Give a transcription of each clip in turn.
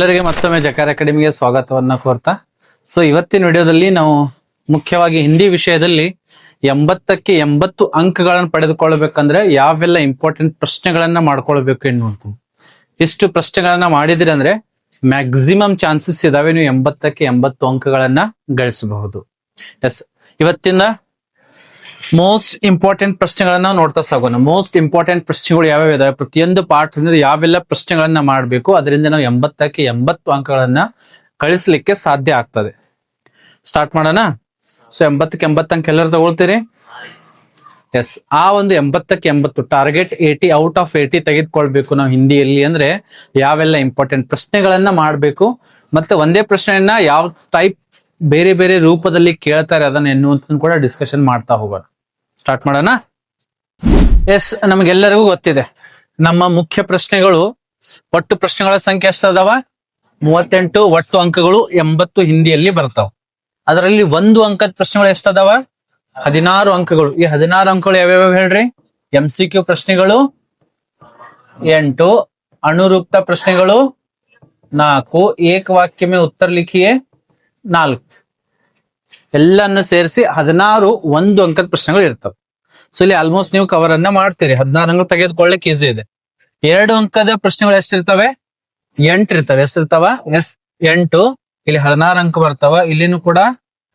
ಎಲ್ಲರಿಗೆ ಮತ್ತೊಮ್ಮೆ ಜಕಾರ ಅಕಾಡೆಮಿಗೆ ಸ್ವಾಗತವನ್ನ ಕೋರ್ತಾ ಇವತ್ತಿನ ವಿಡಿಯೋದಲ್ಲಿ ನಾವು ಮುಖ್ಯವಾಗಿ ಹಿಂದಿ ವಿಷಯದಲ್ಲಿ 80ಕ್ಕೆ 80 ಅಂಕಗಳನ್ನು ಪಡೆದುಕೊಳ್ಳಬೇಕಂದ್ರೆ ಯಾವೆಲ್ಲ ಇಂಪಾರ್ಟೆಂಟ್ ಪ್ರಶ್ನೆಗಳನ್ನ ಮಾಡ್ಕೊಳ್ಬೇಕು ಎನ್ನುವಂಥದ್ದು. ಇಷ್ಟು ಪ್ರಶ್ನೆಗಳನ್ನ ಮಾಡಿದ್ರಿ ಅಂದ್ರೆ ಮ್ಯಾಕ್ಸಿಮಮ್ ಚಾನ್ಸಸ್ ಇದಾವೆ ನೀವು 80ಕ್ಕೆ 80 ಅಂಕಗಳನ್ನ ಗಳಿಸಬಹುದು. ಎಸ್, ಇವತ್ತಿನ ಮೋಸ್ಟ್ ಇಂಪಾರ್ಟೆಂಟ್ ಪ್ರಶ್ನೆಗಳನ್ನ ನೋಡ್ತಾ ಸಾಗೋಣ. ಮೋಸ್ಟ್ ಇಂಪಾರ್ಟೆಂಟ್ ಪ್ರಶ್ನೆಗಳು ಯಾವ್ಯಾವ ಇದಾವೆ, ಪ್ರತಿಯೊಂದು ಪಾಠದಿಂದ ಯಾವೆಲ್ಲ ಪ್ರಶ್ನೆಗಳನ್ನ ಮಾಡಬೇಕು, ಅದರಿಂದ ನಾವು 80ಕ್ಕೆ 80 ಅಂಕಗಳನ್ನ ಕಳಿಸ್ಲಿಕ್ಕೆ ಸಾಧ್ಯ ಆಗ್ತದೆ. ಸ್ಟಾರ್ಟ್ ಮಾಡೋಣ. 80ಕ್ಕೆ 80 ಅಂಕ ಎಲ್ಲರೂ ತಗೊಳ್ತೀರಿ? ಎಸ್, ಆ ಒಂದು 80ಕ್ಕೆ 80 ಟಾರ್ಗೆಟ್ 80 ಔಟ್ ಆಫ್ 80 ತೆಗೆದುಕೊಳ್ಬೇಕು ನಾವು ಹಿಂದಿಯಲ್ಲಿ. ಅಂದ್ರೆ ಯಾವೆಲ್ಲ ಇಂಪಾರ್ಟೆಂಟ್ ಪ್ರಶ್ನೆಗಳನ್ನ ಮಾಡಬೇಕು, ಮತ್ತೆ ಒಂದೇ ಪ್ರಶ್ನೆಯನ್ನ ಯಾವ ಟೈಪ್ ಬೇರೆ ಬೇರೆ ರೂಪದಲ್ಲಿ ಕೇಳ್ತಾರೆ ಅದನ್ನ ಎನ್ನುವಂತ ಕೂಡ ಡಿಸ್ಕಷನ್ ಮಾಡ್ತಾ ಹೋಗೋಣ. ಸ್ಟಾರ್ಟ್ ಮಾಡೋಣ. ಎಸ್, ನಮಗೆಲ್ಲರಿಗೂ ಗೊತ್ತಿದೆ ನಮ್ಮ ಮುಖ್ಯ ಪ್ರಶ್ನೆಗಳು, ಒಟ್ಟು ಪ್ರಶ್ನೆಗಳ ಸಂಖ್ಯೆ ಎಷ್ಟದಾವ? 38. ಒಟ್ಟು ಅಂಕಗಳು 80 ಹಿಂದಿಯಲ್ಲಿ ಬರ್ತಾವ. ಅದರಲ್ಲಿ ಒಂದು ಅಂಕದ ಪ್ರಶ್ನೆಗಳು ಎಷ್ಟದಾವ? 16 ಅಂಕಗಳು. ಈ 16 ಅಂಕಗಳು ಯಾವ್ಯಾವ ಹೇಳ್ರಿ? MCQ ಪ್ರಶ್ನೆಗಳು 8, ಅನುರೂಪ್ತ ಪ್ರಶ್ನೆಗಳು 4, ಏಕ ವಾಕ್ಯ ಮೇ ಉತ್ತರ ಲಿಖಿಯೇ 4. ಎಲ್ಲನ್ನ ಸೇರಿಸಿ 16 ಒಂದು ಅಂಕದ ಪ್ರಶ್ನೆಗಳು ಇರ್ತವೆ. ಸೊ ಇಲ್ಲಿ ಆಲ್ಮೋಸ್ಟ್ ನೀವು ಕವರ್ ಅನ್ನ ಮಾಡ್ತೀರಿ. 16 ಅಂಕ ತೆಗೆದುಕೊಳ್ಳಕ್ಕೆ ಈಸಿ ಇದೆ. 2 ಅಂಕದ ಪ್ರಶ್ನೆಗಳು ಎಷ್ಟಿರ್ತವೆ? 8 ಇರ್ತವೆ. ಎಷ್ಟಿರ್ತಾವ? ಎಸ್, 8. ಇಲ್ಲಿ 16 ಅಂಕ ಬರ್ತಾವ. ಇಲ್ಲಿನೂ ಕೂಡ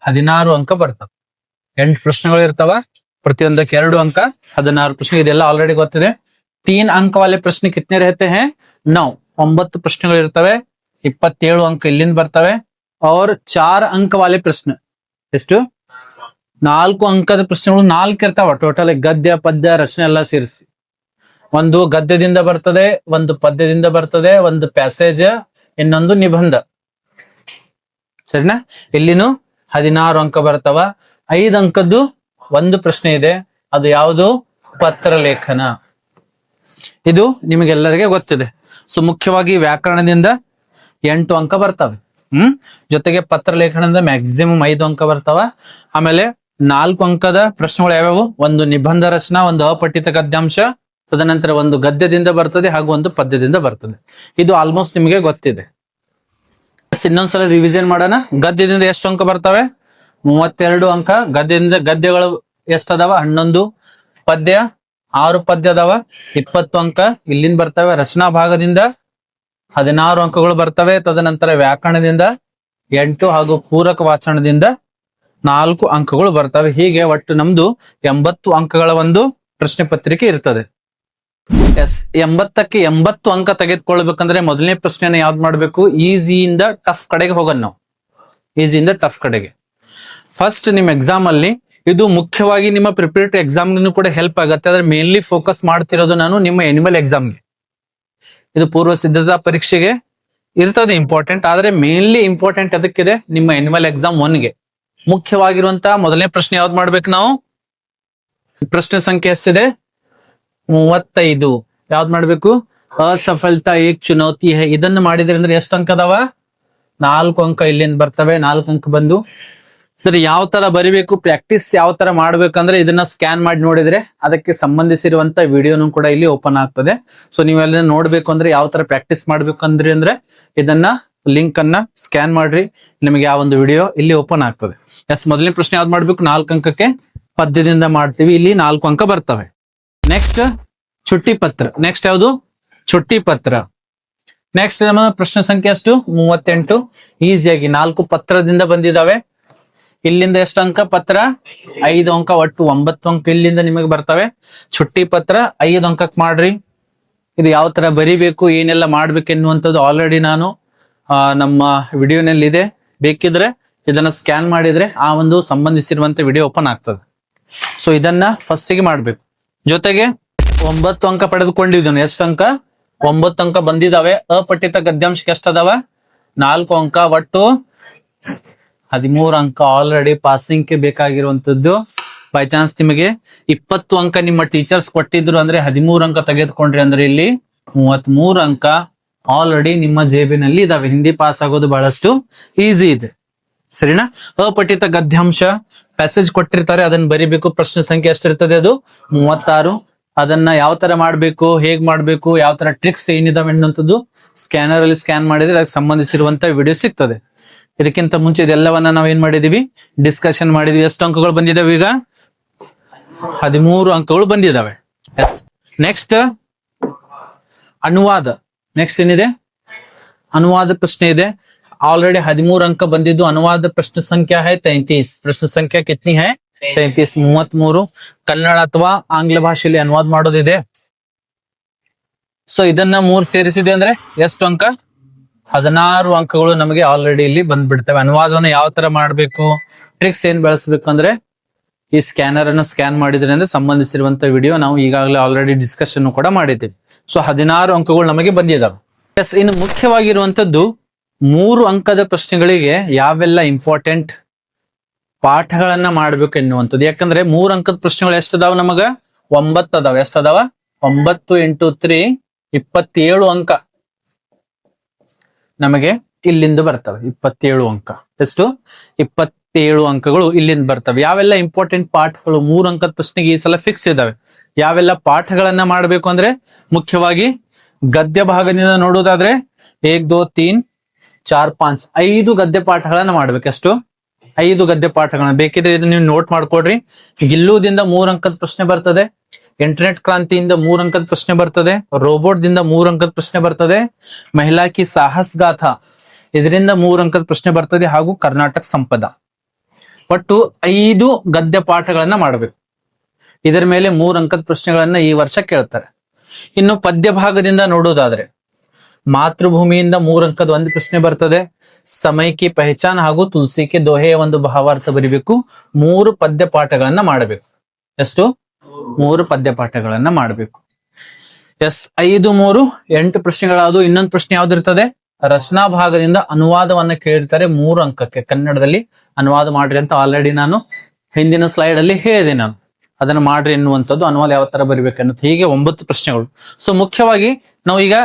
16 ಅಂಕ ಬರ್ತಾವ. 8 ಪ್ರಶ್ನೆಗಳು ಇರ್ತಾವ. ಪ್ರತಿಯೊಂದಕ್ಕೆ 2 ಅಂಕ, 16 ಪ್ರಶ್ನೆ. ಇದೆಲ್ಲ ಆಲ್ರೆಡಿ ಗೊತ್ತಿದೆ. 3 ಅಂಕ ವಾಲೆ ಪ್ರಶ್ನೆ ಕಿತ್ನೆ रहते हैं? 9. 9 ಪ್ರಶ್ನೆಗಳು ಇರ್ತವೆ. 27 ಅಂಕ ಇಲ್ಲಿಂದ ಬರ್ತವೆ. और 4 ಅಂಕ ವಾಲೆ ಪ್ರಶ್ನೆ ಎಷ್ಟು? 4 ಅಂಕದ ಪ್ರಶ್ನೆಗಳು 4 ಇರ್ತಾವ. ಟೋಟಲ್ ಗದ್ಯ ಪದ್ಯ ರಚನೆ ಎಲ್ಲ ಸೇರಿಸಿ. ಒಂದು ಗದ್ಯದಿಂದ ಬರ್ತದೆ, ಒಂದು ಪದ್ಯದಿಂದ ಬರ್ತದೆ, ಒಂದು ಪ್ಯಾಸೇಜ್, ಇನ್ನೊಂದು ನಿಬಂಧ. ಸರಿನಾ? ಇಲ್ಲಿನೂ 16 ಅಂಕ ಬರ್ತಾವ. 5 ಅಂಕದ್ದು ಒಂದು ಪ್ರಶ್ನೆ ಇದೆ. ಅದು ಯಾವುದು? ಪತ್ರ ಲೇಖನ. ಇದು ನಿಮಗೆಲ್ಲರಿಗೆ ಗೊತ್ತಿದೆ. ಸೊ ಮುಖ್ಯವಾಗಿ ವ್ಯಾಕರಣದಿಂದ 8 ಅಂಕ ಬರ್ತವೆ. ಜೊತೆಗೆ ಪತ್ರ ಲೇಖನದಿಂದ ಮ್ಯಾಕ್ಸಿಮಮ್ 5 ಅಂಕ ಬರ್ತಾವ. ಆಮೇಲೆ 4 ಅಂಕದ ಪ್ರಶ್ನೆಗಳು ಯಾವ್ಯಾವು? ಒಂದು ನಿಬಂಧ ರಚನಾ, ಒಂದು ಅಪಠಿತ ಗದ್ಯಾಂಶ, ತದನಂತರ ಒಂದು ಗದ್ಯದಿಂದ ಬರ್ತದೆ ಹಾಗೂ ಒಂದು ಪದ್ಯದಿಂದ ಬರ್ತದೆ. ಇದು ಆಲ್ಮೋಸ್ಟ್ ನಿಮಗೆ ಗೊತ್ತಿದೆ. ಇನ್ನೊಂದ್ಸಲ ರಿವಿಷನ್ ಮಾಡೋಣ. ಗದ್ಯದಿಂದ ಎಷ್ಟು ಅಂಕ ಬರ್ತವೆ? 32 ಅಂಕ. ಗದ್ಯಗಳು ಎಷ್ಟದಾವ? 11. ಪದ್ಯ 6 ಪದ್ಯ ಅದಾವ, 20 ಅಂಕ ಇಲ್ಲಿಂದ ಬರ್ತವೆ. ರಚನಾ ಭಾಗದಿಂದ 16 ಅಂಕಗಳು ಬರ್ತವೆ. ತದನಂತರ ವ್ಯಾಕರಣದಿಂದ 8 ಹಾಗೂ ಪೂರಕ ವಾಚನದಿಂದ 4 ಅಂಕಗಳು ಬರ್ತವೆ. ಹೀಗೆ ಒಟ್ಟು ನಮ್ದು 80 ಅಂಕಗಳ ಒಂದು ಪ್ರಶ್ನೆ ಪತ್ರಿಕೆ ಇರ್ತದೆ. ಎಸ್, 80ಕ್ಕೆ 80 ಅಂಕ ತೆಗೆದುಕೊಳ್ಬೇಕಂದ್ರೆ ಮೊದಲನೇ ಪ್ರಶ್ನೆನ ಯಾವ್ದು ಮಾಡ್ಬೇಕು? ಈಸಿಯಿಂದ ಟಫ್ ಕಡೆಗೆ ಹೋಗೋಣ ನಾವು. ಈಸಿಯಿಂದ ಟಫ್ ಕಡೆಗೆ. ಫಸ್ಟ್ ನಿಮ್ ಎಕ್ಸಾಮ್ ಅಲ್ಲಿ ಇದು ಮುಖ್ಯವಾಗಿ ನಿಮ್ಮ ಪ್ರಿಪರೇಟರಿ ಎಕ್ಸಾಮ್ಗೂ ಕೂಡ ಹೆಲ್ಪ್ ಆಗುತ್ತೆ. ಆದ್ರೆ ಮೇನ್ಲಿ ಫೋಕಸ್ ಮಾಡ್ತಿರೋದು ನಾನು ನಿಮ್ಮ ಎನಿಮಲ್ ಎಕ್ಸಾಮ್ಗೆ. ಇದು ಪೂರ್ವ ಸಿದ್ಧತಾ ಪರೀಕ್ಷೆಗೆ ಇರ್ತದೆ ಇಂಪಾರ್ಟೆಂಟ್. ಆದ್ರೆ ಮೇನ್ಲಿ ಇಂಪಾರ್ಟೆಂಟ್ ಅದಕ್ಕಿದೆ ನಿಮ್ಮ ಎನಿಮಲ್ ಎಕ್ಸಾಮ್ 1ಗೆ. ಮುಖ್ಯವಾಗಿರುವಂತಹ ಮೊದಲನೇ ಪ್ರಶ್ನೆ ಯಾವ್ದು ಮಾಡ್ಬೇಕು ನಾವು? ಪ್ರಶ್ನೆ ಸಂಖ್ಯೆ ಎಷ್ಟಿದೆ? 35. ಯಾವ್ದು ಮಾಡ್ಬೇಕು? ಅಸಫಲತಾ ಏಕ್ ಚುನೌತಿ ಹೈ. ಇದನ್ನ ಮಾಡಿದ್ರೆ ಅಂದ್ರೆ ಎಷ್ಟು ಅಂಕ ಅದಾವ? 4 ಅಂಕ ಇಲ್ಲಿಂದ ಬರ್ತವೆ. 4 ಅಂಕ ಬಂದು ಸರಿ ಯಾವ ತರ ಬರಿಬೇಕು, ಪ್ರಾಕ್ಟೀಸ್ ಯಾವ ತರ ಮಾಡ್ಬೇಕಂದ್ರೆ ಇದನ್ನ ಸ್ಕ್ಯಾನ್ ಮಾಡಿ ನೋಡಿದ್ರೆ ಅದಕ್ಕೆ ಸಂಬಂಧಿಸಿರುವಂತ ವಿಡಿಯೋನು ಕೂಡ ಇಲ್ಲಿ ಓಪನ್ ಆಗ್ತದೆ. ಸೊ ನೀವೆಲ್ಲ ನೋಡ್ಬೇಕು ಅಂದ್ರೆ ಯಾವ ತರ ಪ್ರಾಕ್ಟೀಸ್ ಮಾಡ್ಬೇಕಂದ್ರೆ ಅಂದ್ರೆ ಇದನ್ನ ಲಿಂಕ್ ಅನ್ನ ಸ್ಕ್ಯಾನ್ ಮಾಡ್ರಿ, ನಿಮಗೆ ಆ ಒಂದು ವಿಡಿಯೋ ಇಲ್ಲಿ ಓಪನ್ ಆಗ್ತದೆ. ಎಸ್, ಮೊದಲನೇ ಪ್ರಶ್ನೆ ಯಾವ್ದು ಮಾಡ್ಬೇಕು? 4 ಅಂಕಕ್ಕೆ ಪದ್ಯದಿಂದ ಮಾಡ್ತೀವಿ. ಇಲ್ಲಿ 4 ಅಂಕ ಬರ್ತವೆ. ನೆಕ್ಸ್ಟ್ ಚುಟ್ಟಿ ಪತ್ರ. ನೆಕ್ಸ್ಟ್ ಯಾವುದು? ಚುಟ್ಟಿ ಪತ್ರ. ನೆಕ್ಸ್ಟ್ ನಮ್ಮ ಪ್ರಶ್ನೆ ಸಂಖ್ಯೆ ಎಷ್ಟು? 38. ಈಸಿಯಾಗಿ 4 ಪತ್ರದಿಂದ ಬಂದಿದ್ದಾವೆ. ಇಲ್ಲಿಂದ ಎಷ್ಟು ಅಂಕ? ಪತ್ರ 5 ಅಂಕ. ಒಟ್ಟು 9 ಅಂಕ ಇಲ್ಲಿಂದ ನಿಮಗೆ ಬರ್ತವೆ. ಚುಟ್ಟಿ ಪತ್ರ 5 ಅಂಕಕ್ಕೆ ಮಾಡ್ರಿ. ಇದು ಯಾವ ತರ ಬರಿಬೇಕು, ಏನೆಲ್ಲ ಮಾಡ್ಬೇಕು ಎನ್ನುವಂಥದ್ದು ಆಲ್ರೆಡಿ ನಾನು ನಮ್ಮ ವಿಡಿಯೋನಲ್ಲಿ ಇದೆ. ಬೇಕಿದ್ರೆ ಇದನ್ನ ಸ್ಕ್ಯಾನ್ ಮಾಡಿದ್ರೆ ಆ ಒಂದು ಸಂಬಂಧಿಸಿರುವಂತ ವಿಡಿಯೋ ಓಪನ್ ಆಗ್ತದೆ. ಸೊ ಇದನ್ನ ಫಸ್ಟಿಗೆ ಮಾಡ್ಬೇಕು. ಜೊತೆಗೆ 9 ಅಂಕ ಪಡೆದುಕೊಂಡಿದ್ದಾನೆ. ಎಷ್ಟು ಅಂಕ? 9 ಅಂಕ ಬಂದಿದಾವೆ. ಅಪಠಿತ ಗದ್ಯಾಂಶಕ್ಕೆ ಎಷ್ಟದಾವ? 4 ಅಂಕ. ಒಟ್ಟು 13 ಅಂಕ ಆಲ್ರೆಡಿ ಪಾಸಿಂಗ್ಗೆ ಬೇಕಾಗಿರುವಂತದ್ದು. ಬೈ ಚಾನ್ಸ್ ನಿಮಗೆ 20 ಅಂಕ ನಿಮ್ಮ ಟೀಚರ್ಸ್ ಕೊಟ್ಟಿದ್ರು ಅಂದ್ರೆ 13 ಅಂಕ ತೆಗೆದುಕೊಂಡ್ರಿ ಅಂದ್ರೆ ಇಲ್ಲಿ 33 ಅಂಕ ಆಲ್ರೆಡಿ ನಿಮ್ಮ ಜೇಬಿನಲ್ಲಿ ಇದಾವೆ. ಹಿಂದಿ ಪಾಸ್ ಆಗೋದು ಬಹಳಷ್ಟು ಈಸಿ ಇದೆ. ಸರಿನಾ? ಅಪಠಿತ ಗದ್ಯಾಂಶ ಪ್ಯಾಸೇಜ್ ಕೊಟ್ಟಿರ್ತಾರೆ, ಅದನ್ನ ಬರಿಬೇಕು. ಪ್ರಶ್ನೆ ಸಂಖ್ಯೆ ಎಷ್ಟಿರ್ತದೆ? ಅದು 36. ಅದನ್ನ ಯಾವ ತರ ಮಾಡ್ಬೇಕು, ಹೇಗ್ ಮಾಡ್ಬೇಕು, ಯಾವ ತರ ಟ್ರಿಕ್ಸ್ ಏನಿದಾವೆ ಅನ್ನುವಂಥದ್ದು ಸ್ಕ್ಯಾನರ್ ಅಲ್ಲಿ ಸ್ಕ್ಯಾನ್ ಮಾಡಿದ್ರೆ ಅದಕ್ಕೆ ಸಂಬಂಧಿಸಿರುವಂತ ವಿಡಿಯೋ ಸಿಗ್ತದೆ. ಇದಕ್ಕಿಂತ ಮುಂಚೆ ಇದೆಲ್ಲವನ್ನ ನಾವ್ ಏನ್ ಮಾಡಿದೀವಿ, ಡಿಸ್ಕಷನ್ ಮಾಡಿದ್ವಿ. ಎಷ್ಟು ಅಂಕಗಳು ಬಂದಿದಾವೆ ಈಗ? 13 ಅಂಕಗಳು ಬಂದಿದಾವೆ. ಎಸ್. ನೆಕ್ಸ್ಟ್ ಅನುವಾದ. ನೆಕ್ಸ್ಟ್ ಏನಿದೆ? ಅನುವಾದ ಪ್ರಶ್ನೆ ಇದೆ. ऑलरेडी 13 अंक ಬಂದಿದ್ದು. ಅನುವಾದ ಪ್ರಶ್ನೆ ಸಂಖ್ಯಾ है 33. ಪ್ರಶ್ನೆ ಸಂಖ್ಯಾ कितनी है? 33. 33 ಕನ್ನಡ ಅಥವಾ ಆಂಗ್ಲ ಭಾಷೆಯಲ್ಲಿ ಅನುವಾದ ಮಾಡೋದಿದೆ. ಸೊ ಇದನ್ನ 3 ಸೇರಿಸಿದೆ ಅಂದ್ರೆ ಎಷ್ಟು ಅಂಕ? 16 ಅಂಕಗಳು ನಮಗೆ ಆಲ್ರೆಡಿ ಇಲ್ಲಿ ಬಂದ್ಬಿಡ್ತವೆ. ಅನುವಾದವನ್ನು ಯಾವ ತರ ಮಾಡ್ಬೇಕು, ಟ್ರಿಕ್ಸ್ ಏನ್ ಬಳಸಬೇಕು ಅಂದ್ರೆ ಈ ಸ್ಕ್ಯಾನರ್ ಅನ್ನು ಸ್ಕ್ಯಾನ್ ಮಾಡಿದ್ರೆ ಅಂದ್ರೆ ಸಂಬಂಧಿಸಿರುವಂತ ವಿಡಿಯೋ ನಾವು ಈಗಾಗಲೇ ಆಲ್ರೆಡಿ ಡಿಸ್ಕಷನ್ ಕೂಡ ಮಾಡಿದ್ದೀವಿ. ಸೊ 16 ಅಂಕಗಳು ನಮಗೆ ಬಂದಿದ್ದಾವೆ. ಎಸ್. ಇನ್ನು ಮುಖ್ಯವಾಗಿರುವಂತದ್ದು 3 ಅಂಕದ ಪ್ರಶ್ನೆಗಳಿಗೆ ಯಾವೆಲ್ಲ ಇಂಪಾರ್ಟೆಂಟ್ ಪಾಠಗಳನ್ನ ಮಾಡ್ಬೇಕು ಎನ್ನುವಂಥದ್ದು. ಯಾಕಂದ್ರೆ 3 ಅಂಕದ ಪ್ರಶ್ನೆಗಳು ಎಷ್ಟದಾವ? ನಮಗ 9 ಅದಾವ. ಎಷ್ಟದಾವ? 9 × 3 27 ಅಂಕ ನಮಗೆ ಇಲ್ಲಿಂದ ಬರ್ತವೆ. 27 ಅಂಕ. ಎಷ್ಟು? 27 ಅಂಕಗಳು ಇಲ್ಲಿಂದ ಬರ್ತವೆ. ಯಾವೆಲ್ಲ ಇಂಪಾರ್ಟೆಂಟ್ ಪಾಠಗಳು 3 ಅಂಕದ ಪ್ರಶ್ನೆಗೆ ಈ ಸಲ ಫಿಕ್ಸ್ ಇದಾವೆ. ಯಾವೆಲ್ಲ ಪಾಠಗಳನ್ನ ಮಾಡ್ಬೇಕು ಅಂದ್ರೆ ಮುಖ್ಯವಾಗಿ ಗದ್ಯ ಭಾಗದಿಂದ ನೋಡೋದಾದ್ರೆ 1 2 3 4 5 5 ಗದ್ಯ ಪಾಠಗಳನ್ನ ಮಾಡ್ಬೇಕು. ಎಷ್ಟು? 5 ಗದ್ಯ ಪಾಠಗಳನ್ನ. ಬೇಕಿದ್ರೆ ಇದನ್ನ ನೀವು ನೋಟ್ ಮಾಡ್ಕೊಡ್ರಿ. ಗಿಲ್ಲೂದಿಂದ 3 ಅಂಕದ ಪ್ರಶ್ನೆ ಬರ್ತದೆ. ಇಂಟರ್ನೆಟ್ ಕ್ರಾಂತಿಯಿಂದ 3 ಅಂಕದ ಪ್ರಶ್ನೆ ಬರ್ತದೆ. ರೋಬೋಟ್ ದಿಂದ 3 ಅಂಕದ ಪ್ರಶ್ನೆ ಬರ್ತದೆ. ಮಹಿಳಾ ಕಿ ಸಾಹಸ್ ಗಾಥಾ ಇದರಿಂದ 3 ಅಂಕದ ಪ್ರಶ್ನೆ ಬರ್ತದೆ. ಹಾಗೂ ಕರ್ನಾಟಕ ಸಂಪದ. ಒಟ್ಟು 5 ಗದ್ಯ ಪಾಠಗಳನ್ನ ಮಾಡಬೇಕು. ಇದರ ಮೇಲೆ 3 ಅಂಕದ ಪ್ರಶ್ನೆಗಳನ್ನ ಈ ವರ್ಷ ಕೇಳ್ತಾರೆ. ಇನ್ನು ಪದ್ಯ ಭಾಗದಿಂದ ನೋಡೋದಾದ್ರೆ ಮಾತೃಭೂಮಿಯಿಂದ 3 ಅಂಕದ ಒಂದು ಪ್ರಶ್ನೆ ಬರ್ತದೆ. ಸಮಯ ಕಿ ಪಹಚಾನ್ ಹಾಗೂ ತುಳಸಿ ಕೆ ದೋಹೆಯ ಒಂದು ಭಾವಾರ್ಥ ಬರಿಬೇಕು. 3 ಪದ್ಯ ಪಾಠಗಳನ್ನ ಮಾಡಬೇಕು. ಎಷ್ಟು? 3 ಪದ್ಯ ಪಾಠಗಳನ್ನ ಮಾಡಬೇಕು. ಎಸ್. 5 3 8 ಪ್ರಶ್ನೆಗಳಾದವು. ಇನ್ನೊಂದು ಪ್ರಶ್ನೆ ಯಾವ್ದಿರ್ತದೆ? ರಚನಾ ಭಾಗದಿಂದ ಅನುವಾದವನ್ನ ಕೇಳಿರ್ತಾರೆ 3 ಅಂಕಕ್ಕೆ. ಕನ್ನಡದಲ್ಲಿ ಅನುವಾದ ಮಾಡ್ರಿ ಅಂತ ಆಲ್ರೆಡಿ ನಾನು ಹಿಂದಿನ ಸ್ಲೈಡ್ ಅಲ್ಲಿ ಹೇಳಿದೆ. ನಾನು ಅದನ್ನ ಮಾಡ್ರಿ ಎನ್ನುವಂಥದ್ದು, ಅನುವಾದ ಯಾವ ತರ ಬರಿಬೇಕನ್ನೋದು. ಹೀಗೆ 9 ಪ್ರಶ್ನೆಗಳು. ಸೊ ಮುಖ್ಯವಾಗಿ ನಾವು ಈಗ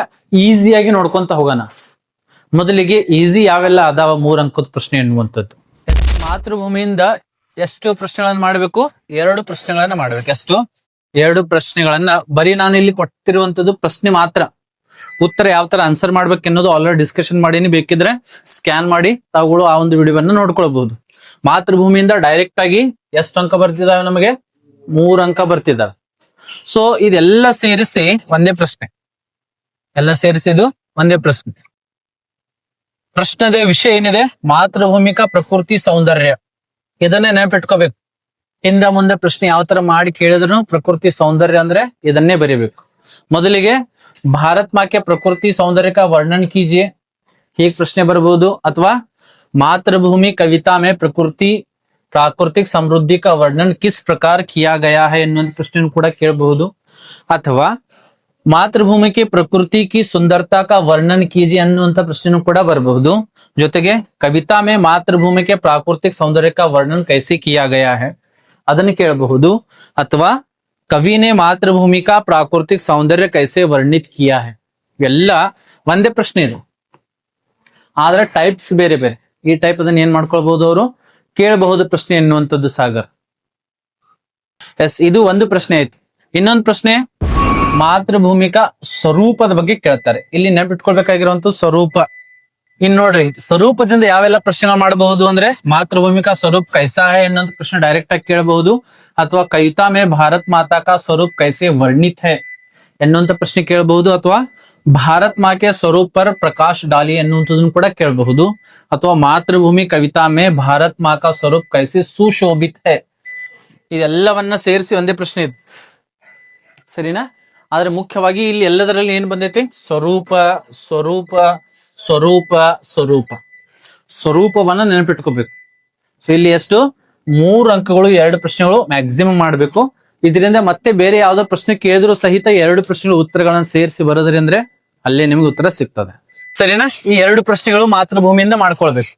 ಈಸಿಯಾಗಿ ನೋಡ್ಕೊಂತ ಹೋಗೋಣ. ಮೊದಲಿಗೆ ಈಸಿ ಯಾವೆಲ್ಲ ಅದಾವ 3 ಅಂಕದ ಪ್ರಶ್ನೆ ಎನ್ನುವಂಥದ್ದು. ಮಾತೃಭೂಮಿಯಿಂದ ಎಷ್ಟು ಪ್ರಶ್ನೆಗಳನ್ನ ಮಾಡಬೇಕು? 2 ಪ್ರಶ್ನೆಗಳನ್ನ ಮಾಡ್ಬೇಕು. ಎಷ್ಟು? 2 ಪ್ರಶ್ನೆಗಳನ್ನ. ಬರೀ ನಾನು ಇಲ್ಲಿ ಕೊಟ್ಟಿರುವಂತದ್ದು ಪ್ರಶ್ನೆ ಮಾತ್ರ. ಉತ್ತರ ಯಾವ ತರ ಆನ್ಸರ್ ಮಾಡ್ಬೇಕು ಅನ್ನೋದು ಆಲ್ರೆಡಿ ಡಿಸ್ಕಷನ್ ಮಾಡೀನಿ. ಬೇಕಿದ್ರೆ ಸ್ಕ್ಯಾನ್ ಮಾಡಿ ತಾವುಗಳು ಆ ಒಂದು ವಿಡಿಯೋವನ್ನು ನೋಡ್ಕೊಳ್ಬಹುದು. ಮಾತೃಭೂಮಿಯಿಂದ ಡೈರೆಕ್ಟ್ ಆಗಿ ಎಷ್ಟು ಅಂಕ ಬರ್ತಿದಾವೆ? ನಮಗೆ 3 ಅಂಕ ಬರ್ತಿದಾವೆ. ಸೊ ಇದೆಲ್ಲ ಸೇರಿಸಿ ಒಂದೇ ಪ್ರಶ್ನೆ. ಎಲ್ಲ ಸೇರಿಸಿದು ಒಂದೇ ಪ್ರಶ್ನೆ. ಪ್ರಶ್ನೆದ ವಿಷಯ ಏನಿದೆ? ಮಾತೃಭೂಮಿಕಾ ಪ್ರಕೃತಿ ಸೌಂದರ್ಯ. ಇದನ್ನೇ ನೆನಪಿಟ್ಕೋಬೇಕು. ಹಿಂದ ಮುಂದೆ ಪ್ರಶ್ನೆ ಯಾವ ತರ ಮಾಡಿ ಕೇಳಿದ್ರು ಪ್ರಕೃತಿ ಸೌಂದರ್ಯ ಅಂದ್ರೆ ಇದನ್ನೇ ಬರೀಬೇಕು. ಮೊದಲಿಗೆ ಭಾರತ್ ಮಾಕೆ ಪ್ರಕೃತಿ ಸೌಂದರ್ಯ ಕಾ ವರ್ಣನ್ ಕೀಜಿಯೆ, ಹೀಗೆ ಪ್ರಶ್ನೆ ಬರಬಹುದು. ಅಥವಾ ಮಾತೃಭೂಮಿ ಕವಿತಾ ಮೇ ಪ್ರಕೃತಿ ಪ್ರಾಕೃತಿಕ ಸಮೃದ್ಧಿ ಕಾ ವರ್ಣನ್ ಕಿಸ್ ಪ್ರಕಾರ ಕಿಯಾ ಗಯಾ ಹೈ ಎನ್ನುವಂತ ಪ್ರಶ್ನೆ ಕೂಡ ಕೇಳಬಹುದು. ಅಥವಾ ಮಾತೃಭೂಮಿ ಕಿ ಪ್ರಕೃತಿ ಕಿ ಸುಂದರತಾ ಕಾ ವರ್ಣನ್ ಕೀಜಿ ಅನ್ನುವಂತ ಪ್ರಶ್ನೆ ಕೂಡ ಬರಬಹುದು. ಜೊತೆಗೆ ಕವಿತಾ ಮೇ ಮಾತೃಭೂಮಿ ಕೆ ಪ್ರಾಕೃತಿಕ ಸೌಂದರ್ಯ ಕಾ ವರ್ಣನ್ ಕೈಸಿ ಕಿಯಾ ಗಯಾ ಹೈ ಅದನ್ನು ಕೇಳಬಹುದು. ಅಥವಾ ಕವಿನೇ ಮಾತೃಭೂಮಿ ಕಾ ಪ್ರಾಕೃತಿಕ ಸೌಂದರ್ಯ ಕೈಸೆ ವರ್ಣಿತ್ ಕಿಯಾ ಹೈ. ಇವೆಲ್ಲ ಒಂದೇ ಪ್ರಶ್ನೆ ಇದು, ಆದ್ರೆ ಟೈಪ್ಸ್ ಬೇರೆ ಬೇರೆ. ಈ ಟೈಪ್ ಅದನ್ನ ಏನ್ ಮಾಡ್ಕೊಳ್ಬಹುದು, ಅವರು ಕೇಳಬಹುದು ಪ್ರಶ್ನೆ ಎನ್ನುವಂಥದ್ದು. ಸಾಗರ್. ಎಸ್. ಇದು ಒಂದು ಪ್ರಶ್ನೆ ಆಯ್ತು. ಇನ್ನೊಂದು ಪ್ರಶ್ನೆ ಮಾತೃಭೂಮಿಕಾ ಸ್ವರೂಪದ ಬಗ್ಗೆ ಕೇಳ್ತಾರೆ. ಇಲ್ಲಿ ನೆನಪಿಟ್ಕೊಳ್ಬೇಕಾಗಿರುವಂತ ಸ್ವರೂಪ. ಇನ್ ನೋಡ್ರಿ, ಸ್ವರೂಪದಿಂದ ಯಾವೆಲ್ಲ ಪ್ರಶ್ನೆಗಳು ಮಾಡಬಹುದು ಅಂದ್ರೆ ಮಾತೃಭೂಮಿಕಾ ಸ್ವರೂಪ್ ಕೈಸಾ ಹೈ ಅನ್ನೋದು ಪ್ರಶ್ನೆ ಡೈರೆಕ್ಟ್ ಆಗಿ ಕೇಳಬಹುದು. ಅಥವಾ ಕವಿತಾ ಮೇ ಭಾರತ್ ಮಾತಾ ಕಾ ಸ್ವರೂಪ್ ಕೈಸೆ ವರ್ಣಿತ್ ಹೈ ಎನ್ನುವಂತ ಪ್ರಶ್ನೆ ಕೇಳಬಹುದು. ಅಥವಾ ಭಾರತ್ ಮಾಕೆ ಸ್ವರೂಪ್ ಪರ್ ಪ್ರಕಾಶ್ ಡಾಲಿ ಎನ್ನುವಂಥದನ್ನು ಕೂಡ ಕೇಳಬಹುದು. ಅಥವಾ ಮಾತೃಭೂಮಿ ಕವಿತಾ ಮೇ ಭಾರತ್ ಮಾ ಕಾ ಸ್ವರೂಪ್ ಕೈಸೆ ಸುಶೋಭಿತ್ ಹೈ. ಇದೆಲ್ಲವನ್ನ ಸೇರಿಸಿ ಒಂದೇ ಪ್ರಶ್ನೆ ಇದೆ, ಸರಿನಾ? ಆದ್ರೆ ಮುಖ್ಯವಾಗಿ ಇಲ್ಲಿ ಎಲ್ಲದರಲ್ಲಿ ಏನ್ ಬಂದೈತಿ? ಸ್ವರೂಪ ಸ್ವರೂಪ ಸ್ವರೂಪ ಸ್ವರೂಪ ಸ್ವರೂಪವನ್ನ ನೆನಪಿಟ್ಕೋಬೇಕು. ಸೊ ಇಲ್ಲಿ ಎಷ್ಟು? 3 ಅಂಕಗಳು 2 ಪ್ರಶ್ನೆಗಳು ಮ್ಯಾಕ್ಸಿಮಮ್ ಮಾಡಬೇಕು. ಇದರಿಂದ ಮತ್ತೆ ಬೇರೆ ಯಾವ್ದೋ ಪ್ರಶ್ನೆ ಕೇಳಿದ್ರು ಸಹಿತ 2 ಪ್ರಶ್ನೆಗಳು ಉತ್ತರಗಳನ್ನ ಸೇರಿಸಿ ಬರೋದ್ರಿಂದ ಅಲ್ಲೇ ನಿಮ್ಗೆ ಉತ್ತರ ಸಿಗ್ತದೆ, ಸರಿನಾ? ಈ 2 ಪ್ರಶ್ನೆಗಳು ಮಾತೃಭೂಮಿಯಿಂದ ಮಾಡ್ಕೊಳ್ಬೇಕು.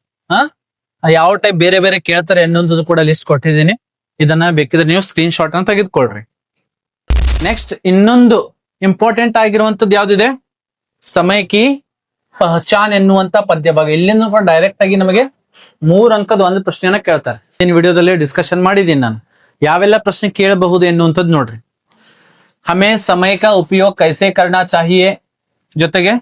ಯಾವ ಟೈಪ್ ಬೇರೆ ಬೇರೆ ಕೇಳ್ತಾರೆ ಅನ್ನೋದು ಕೂಡ ಲಿಸ್ಟ್ ಕೊಟ್ಟಿದ್ದೀನಿ. ಇದನ್ನ ಬೇಕಿದ್ರೆ ನೀವು ಸ್ಕ್ರೀನ್ ಶಾಟ್ ಅನ್ನ ತೆಗೆದುಕೊಳ್ರಿ. ನೆಕ್ಸ್ಟ್ ಇನ್ನೊಂದು ಇಂಪಾರ್ಟೆಂಟ್ ಆಗಿರುವಂತದ್ದು ಯಾವ್ದಿದೆ? ಸಮಯ ಕಿ ಪಹಚಾನ್ ಎನ್ನುವಂತ ಪದ್ಯ ಭಾಗ. ಇಲ್ಲಿಂದ ಕೂಡ ಡೈರೆಕ್ಟ್ ಆಗಿ ನಮಗೆ 3 ಅಂಕದ ಒಂದು ಪ್ರಶ್ನೆಯನ್ನ ಕೇಳ್ತಾರೆ. ಈ ವಿಡಿಯೋದಲ್ಲಿ ಡಿಸ್ಕಷನ್ ಮಾಡಿದ್ದೀನಿ ನಾನು. ಯಾವೆಲ್ಲ ಪ್ರಶ್ನೆ ಕೇಳಬಹುದು ಎನ್ನುವಂಥದ್ದು ನೋಡ್ರಿ. हमें समय का उपयोग कैसे करना चाहिए ಜೊತೆಗೆ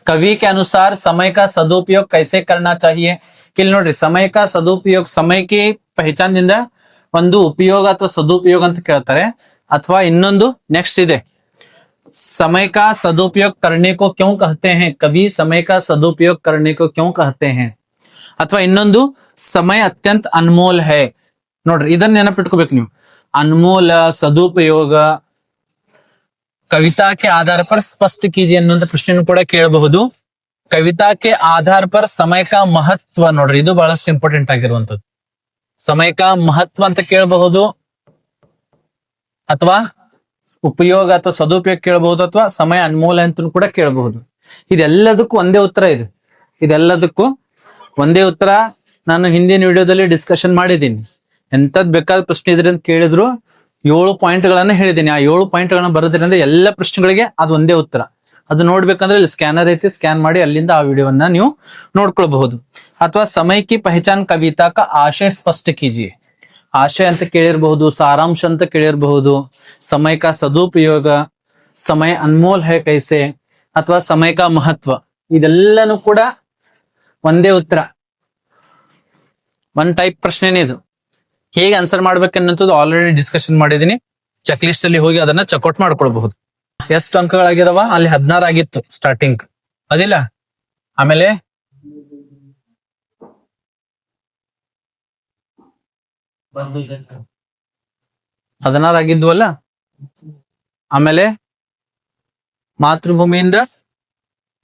ಕವಿ के अनुसार समय का सदुपयोग कैसे करना चाहिए ಇಲ್ಲಿ ನೋಡ್ರಿ ಸಮಯ का सदुपयोग समय की ಪಹಚಾನದಿಂದ ಒಂದು ಉಪಯೋಗ ಅಥವಾ ಸದುಪಯೋಗ ಅಂತ ಕೇಳ್ತಾರೆ ಅಥವಾ ಇನ್ನೊಂದು ನೆಕ್ಸ್ಟ್ ಇದೆ समय का सदुपयोग करने को क्यों कहते हैं कभी समय का सदुपयोग करने को क्यों कहते हैं ಅಥವಾ ಇನ್ನೊಂದು समय अत्यंत अनमोल है ನೋಡ್ರಿ ಇದನ್ನ ನೆನಪಿಟ್ಕೋಬೇಕು ನೀವು अनमोल सदुपयोग कविता के आधार पर स्पष्ट कीजिए ಅನ್ನುವಂತ ಪ್ರಶ್ನೆಯನ್ನು ಕೂಡ ಕೇಳಬಹುದು कविता के आधार पर समय का महत्व ನೋಡ್ರಿ ಇದು ಬಹಳಷ್ಟು ಇಂಪಾರ್ಟೆಂಟ್ ಆಗಿರುವಂತದ್ದು समय का महत्व ಅಂತ ಕೇಳಬಹುದು ಅಥವಾ ಉಪಯೋಗ ಅಥವಾ ಸದುಪಯೋಗ ಕೇಳಬಹುದು ಅಥವಾ ಸಮಯ ಅನ್ಮೋಲ ಅಂತ ಕೂಡ ಕೇಳಬಹುದು ಇದೆಲ್ಲದಕ್ಕೂ ಒಂದೇ ಉತ್ತರ ಇದೆ ಇದೆಲ್ಲದಕ್ಕೂ ಒಂದೇ ಉತ್ತರ ನಾನು ಹಿಂದಿನ ವಿಡಿಯೋದಲ್ಲಿ ಡಿಸ್ಕಷನ್ ಮಾಡಿದ್ದೀನಿ ಎಂತದ್ ಬೇಕಾದ ಪ್ರಶ್ನೆ ಇದ್ರೆ ಅಂತ ಕೇಳಿದ್ರು 7 ಪಾಯಿಂಟ್ಗಳನ್ನ ಹೇಳಿದ್ದೀನಿ ಆ 7 ಪಾಯಿಂಟ್ಗಳನ್ನ ಬರೋದ್ರಿಂದ ಎಲ್ಲ ಪ್ರಶ್ನೆಗಳಿಗೆ ಅದು ಒಂದೇ ಉತ್ತರ ಅದು ನೋಡ್ಬೇಕಂದ್ರೆ ಇಲ್ಲಿ ಸ್ಕ್ಯಾನರ್ ಐತಿ ಸ್ಕ್ಯಾನ್ ಮಾಡಿ ಅಲ್ಲಿಂದ ಆ ವಿಡಿಯೋವನ್ನ ನೀವು ನೋಡ್ಕೊಳ್ಬಹುದು ಅಥವಾ ಸಮಯ ಕಿ ಪಹಚಾನ್ ಕವಿತಾ का आशय स्पष्ट कीजिए आशय ಅಂತ ಕೇಳಿರಬಹುದು ಸಾರಾಂಶ ಅಂತ ಕೇಳಿರಬಹುದು समय का सदुपयोग समय अनमोल है कैसे ಅಥವಾ समय का महत्व ಇದೆಲ್ಲನೂ ಕೂಡ ಒಂದೇ ಉತ್ತರ ಒನ್ ಟೈಪ್ ಪ್ರಶ್ನೆನೇ ಇದು ಹೇಗೆ ಆನ್ಸರ್ ಮಾಡ್ಬೇಕನ್ನೋದು ಆಲ್ರೆಡಿ ಡಿಸ್ಕಷನ್ ಮಾಡಿದೀನಿ ಚೆಕ್ ಲಿಸ್ಟ್ ಅಲ್ಲಿ ಹೋಗಿ ಅದನ್ನ ಚೆಕ್ಔಟ್ ಮಾಡ್ಕೊಳ್ಬಹುದು ಎಷ್ಟು ಅಂಕಗಳಾಗಿದಾವ ಅಲ್ಲಿ 16 ಆಗಿತ್ತು ಸ್ಟಾರ್ಟಿಂಗ್ ಅದಿಲ್ಲ ಆಮೇಲೆ ಹದಿನಾರು ಆಗಿದ್ವಲ್ಲ ಆಮೇಲೆ ಮಾತೃಭೂಮಿಯಿಂದ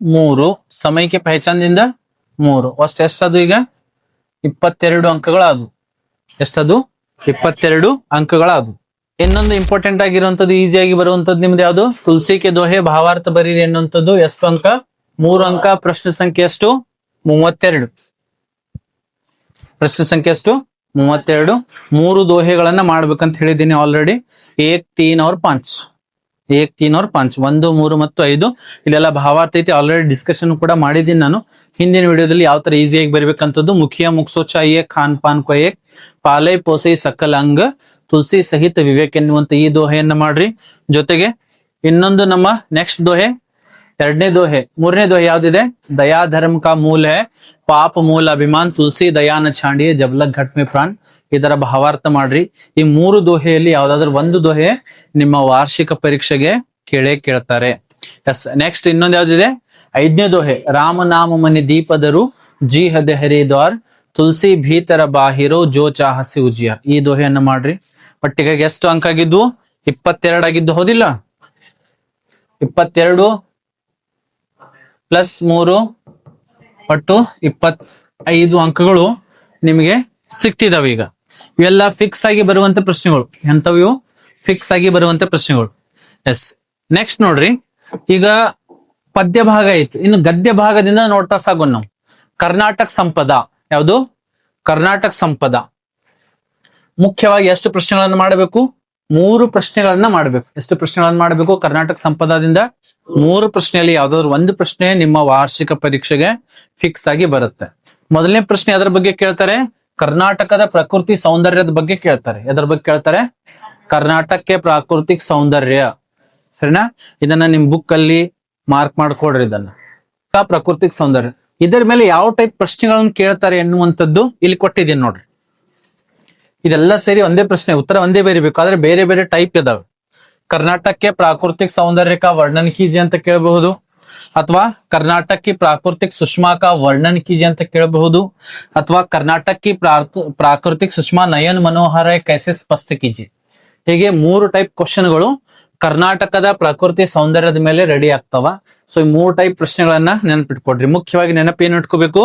3 ಸಮಯಕ್ಕೆ ಪಹಚಾನದಿಂದ 3 ಅಷ್ಟು ಎಷ್ಟದು ಈಗ 22 ಅಂಕಗಳಾದವು ಎಷ್ಟದು 22 ಅಂಕಗಳಾದವು ಇನ್ನೊಂದು ಇಂಪಾರ್ಟೆಂಟ್ ಆಗಿರುವಂತದ್ದು ಈಸಿಯಾಗಿ ಬರುವಂತದ್ದು ನಿಮ್ದು ಯಾವುದು ತುಳಸಿಕೆ ದೋಹೆ ಭಾವಾರ್ಥ ಬರೀರಿ ಎನ್ನುವಂಥದ್ದು ಎಷ್ಟು ಅಂಕ 3 ಅಂಕ ಪ್ರಶ್ನೆ ಸಂಖ್ಯೆ ಎಷ್ಟು 32 ಪ್ರಶ್ನೆ ಸಂಖ್ಯೆ ಎಷ್ಟು 32 3 ದೋಹೆಗಳನ್ನ ಮಾಡ್ಬೇಕಂತ ಹೇಳಿದ್ದೀನಿ ಆಲ್ರೆಡಿ 1 3 और 5 1 3 और 5 1 3 ಮತ್ತು 5 ಇಲ್ಲೆಲ್ಲ ಭಾವಾರ್ಥ ಐತಿ ಆಲ್ರೆಡಿ ಡಿಸ್ಕಷನ್ ಕೂಡ ಮಾಡಿದ್ದೀನಿ ನಾನು ಹಿಂದಿನ ವಿಡಿಯೋದಲ್ಲಿ ಯಾವ ತರ ಈಸಿಯಾಗಿ ಬರಬೇಕಂತದ್ದು ಮುಖಿಯ ಮುಕ್ಸೋ ಚಾಹಿಯೆ ಖಾನ್ ಪಾನ್ ಕೋ ಏಕ್ ಪಾಲೈ ಪೋಸೈ ಸಕಲ ಅಂಗ ತುಳಸಿ ಸಹಿತ ವಿವೇಕ್ ಎನ್ನುವಂತ ಈ ದೋಹೆಯನ್ನ ಮಾಡ್ರಿ ಜೊತೆಗೆ ಇನ್ನೊಂದು ನಮ್ಮ ನೆಕ್ಸ್ಟ್ ದೋಹೆ ಎರಡನೇ ದೋಹೆ ಮೂರನೇ ದೋಹೆ ಯಾವ್ದಿದೆ ದಯಾ ಧರ್ಮ ಕಾ ಮೂಲ ಹೈ ಪಾಪ ಮೂಲ ಅಭಿಮಾನ್ ತುಳಸಿ ದಯಾನ ಛಾಂಡಿಯೇ ಜಬ್ಲಕ್ ಘಟ್ ಮೇ ಪ್ರಾಣ್ ಇದರ ಭಾವಾರ್ಥ ಮಾಡ್ರಿ ಈ 3 ದೋಹೆಯಲ್ಲಿ ಯಾವ್ದಾದ್ರು ಒಂದು ದೋಹೆ ನಿಮ್ಮ ವಾರ್ಷಿಕ ಪರೀಕ್ಷೆಗೆ ಕೇಳ್ತಾರೆ ಎಸ್ ನೆಕ್ಸ್ಟ್ ಇನ್ನೊಂದು ಯಾವ್ದಿದೆ 5ನೇ ದೋಹೆ ರಾಮನಾಮ ಮನಿ ದೀಪದರು ಜಿ ಹದೆ ಹರಿದ್ವಾರ್ ತುಳಸಿ ಭೀತರ ಬಾಹಿರೋ ಜೋ ಚಾಹಸಿ ಉಜಿಯ ಈ ದೋಹೆಯನ್ನ ಮಾಡ್ರಿ ಪಟ್ಟಿಗೆಗೆ ಎಷ್ಟು ಅಂಕ ಆಗಿದ್ವು 22 ಆಗಿದ್ದು ಹೌದಿಲ್ಲ 22 ಪ್ಲಸ್ 3 ಒಟ್ಟು 25 ಅಂಕಗಳು ನಿಮಗೆ ಸಿಕ್ತಿದಾವೆ ಈಗ ಇವೆಲ್ಲ ಫಿಕ್ಸ್ ಆಗಿ ಬರುವಂತ ಪ್ರಶ್ನೆಗಳು ಎಂತವು ಫಿಕ್ಸ್ ಆಗಿ ಬರುವಂತ ಪ್ರಶ್ನೆಗಳು ಎಸ್ ನೆಕ್ಸ್ಟ್ ನೋಡ್ರಿ ಈಗ ಪದ್ಯ ಭಾಗ ಐತಿ ಇನ್ನು ಗದ್ಯ ಭಾಗದಿಂದ ನೋಡ್ತಾ ಸಾಗೋಣ ನಾವು ಕರ್ನಾಟಕ ಸಂಪದ ಯಾವುದು ಕರ್ನಾಟಕ ಸಂಪದ ಮುಖ್ಯವಾಗಿ ಎಷ್ಟು ಪ್ರಶ್ನೆಗಳನ್ನ ಮಾಡಬೇಕು 3 ಪ್ರಶ್ನೆಗಳನ್ನ ಮಾಡಬೇಕು ಎಷ್ಟು ಪ್ರಶ್ನೆಗಳನ್ನ ಮಾಡಬೇಕು ಕರ್ನಾಟಕ ಸಂಪದದಿಂದ 3 ಪ್ರಶ್ನೆಯಲ್ಲಿ ಯಾವ್ದಾದ್ರು ಒಂದು ಪ್ರಶ್ನೆ ನಿಮ್ಮ ವಾರ್ಷಿಕ ಪರೀಕ್ಷೆಗೆ ಫಿಕ್ಸ್ ಆಗಿ ಬರುತ್ತೆ ಮೊದಲನೇ ಪ್ರಶ್ನೆ ಅದರ ಬಗ್ಗೆ ಕೇಳ್ತಾರೆ ಕರ್ನಾಟಕದ ಪ್ರಕೃತಿ ಸೌಂದರ್ಯದ ಬಗ್ಗೆ ಕೇಳ್ತಾರೆ ಎದರ ಬಗ್ಗೆ ಕೇಳ್ತಾರೆ ಕರ್ನಾಟಕಕ್ಕೆ ಪ್ರಾಕೃತಿಕ ಸೌಂದರ್ಯ ಸರಿನಾ ಇದನ್ನ ನಿಮ್ ಬುಕ್ ಅಲ್ಲಿ ಮಾರ್ಕ್ ಮಾಡ್ಕೊಡ್ರಿ ಇದನ್ನ ಪ್ರಾಕೃತಿಕ ಸೌಂದರ್ಯ ಇದರ ಮೇಲೆ ಯಾವ ಟೈಪ್ ಪ್ರಶ್ನೆಗಳನ್ನು ಕೇಳ್ತಾರೆ ಎನ್ನುವಂಥದ್ದು ಇಲ್ಲಿ ಕೊಟ್ಟಿದ್ದೀನಿ ನೋಡ್ರಿ ಇದೆಲ್ಲ ಸೇರಿ ಒಂದೇ ಪ್ರಶ್ನೆ ಉತ್ತರ ಒಂದೇ ಬರೀಬೇಕು ಆದ್ರೆ ಬೇರೆ ಬೇರೆ ಟೈಪ್ ಇದಾವೆ ಕರ್ನಾಟಕಕ್ಕೆ ಪ್ರಾಕೃತಿಕ ಸೌಂದರ್ಯ ಕಾ ವರ್ಣನ್ ಕೀಜಿಯೆ ಅಂತ ಕೇಳಬಹುದು ಅಥವಾ कर्नाटक की प्राकृतिक सुषमा का वर्णन कीजिए ಅಂತ ಕೇಳಬಹುದು ಅಥವಾ कर्नाटक की प्राकृतिक सुषमा नयन मनोहर है कैसे स्पष्ट कीजिए ಹೀಗೆ 3 ಟೈಪ್ ಕ್ವೆಶ್ಚನ್ಗಳು ಕರ್ನಾಟಕದ ಪ್ರಕೃತಿ ಸೌಂದರ್ಯದ ಮೇಲೆ ರೆಡಿ ಆಗ್ತಾವ ಸೊ ಈ 3 ಟೈಪ್ ಪ್ರಶ್ನೆಗಳನ್ನ ನೆನಪಿಟ್ಕೊಡ್ರಿ ಮುಖ್ಯವಾಗಿ ನೆನಪೇನು ಇಟ್ಕೋಬೇಕು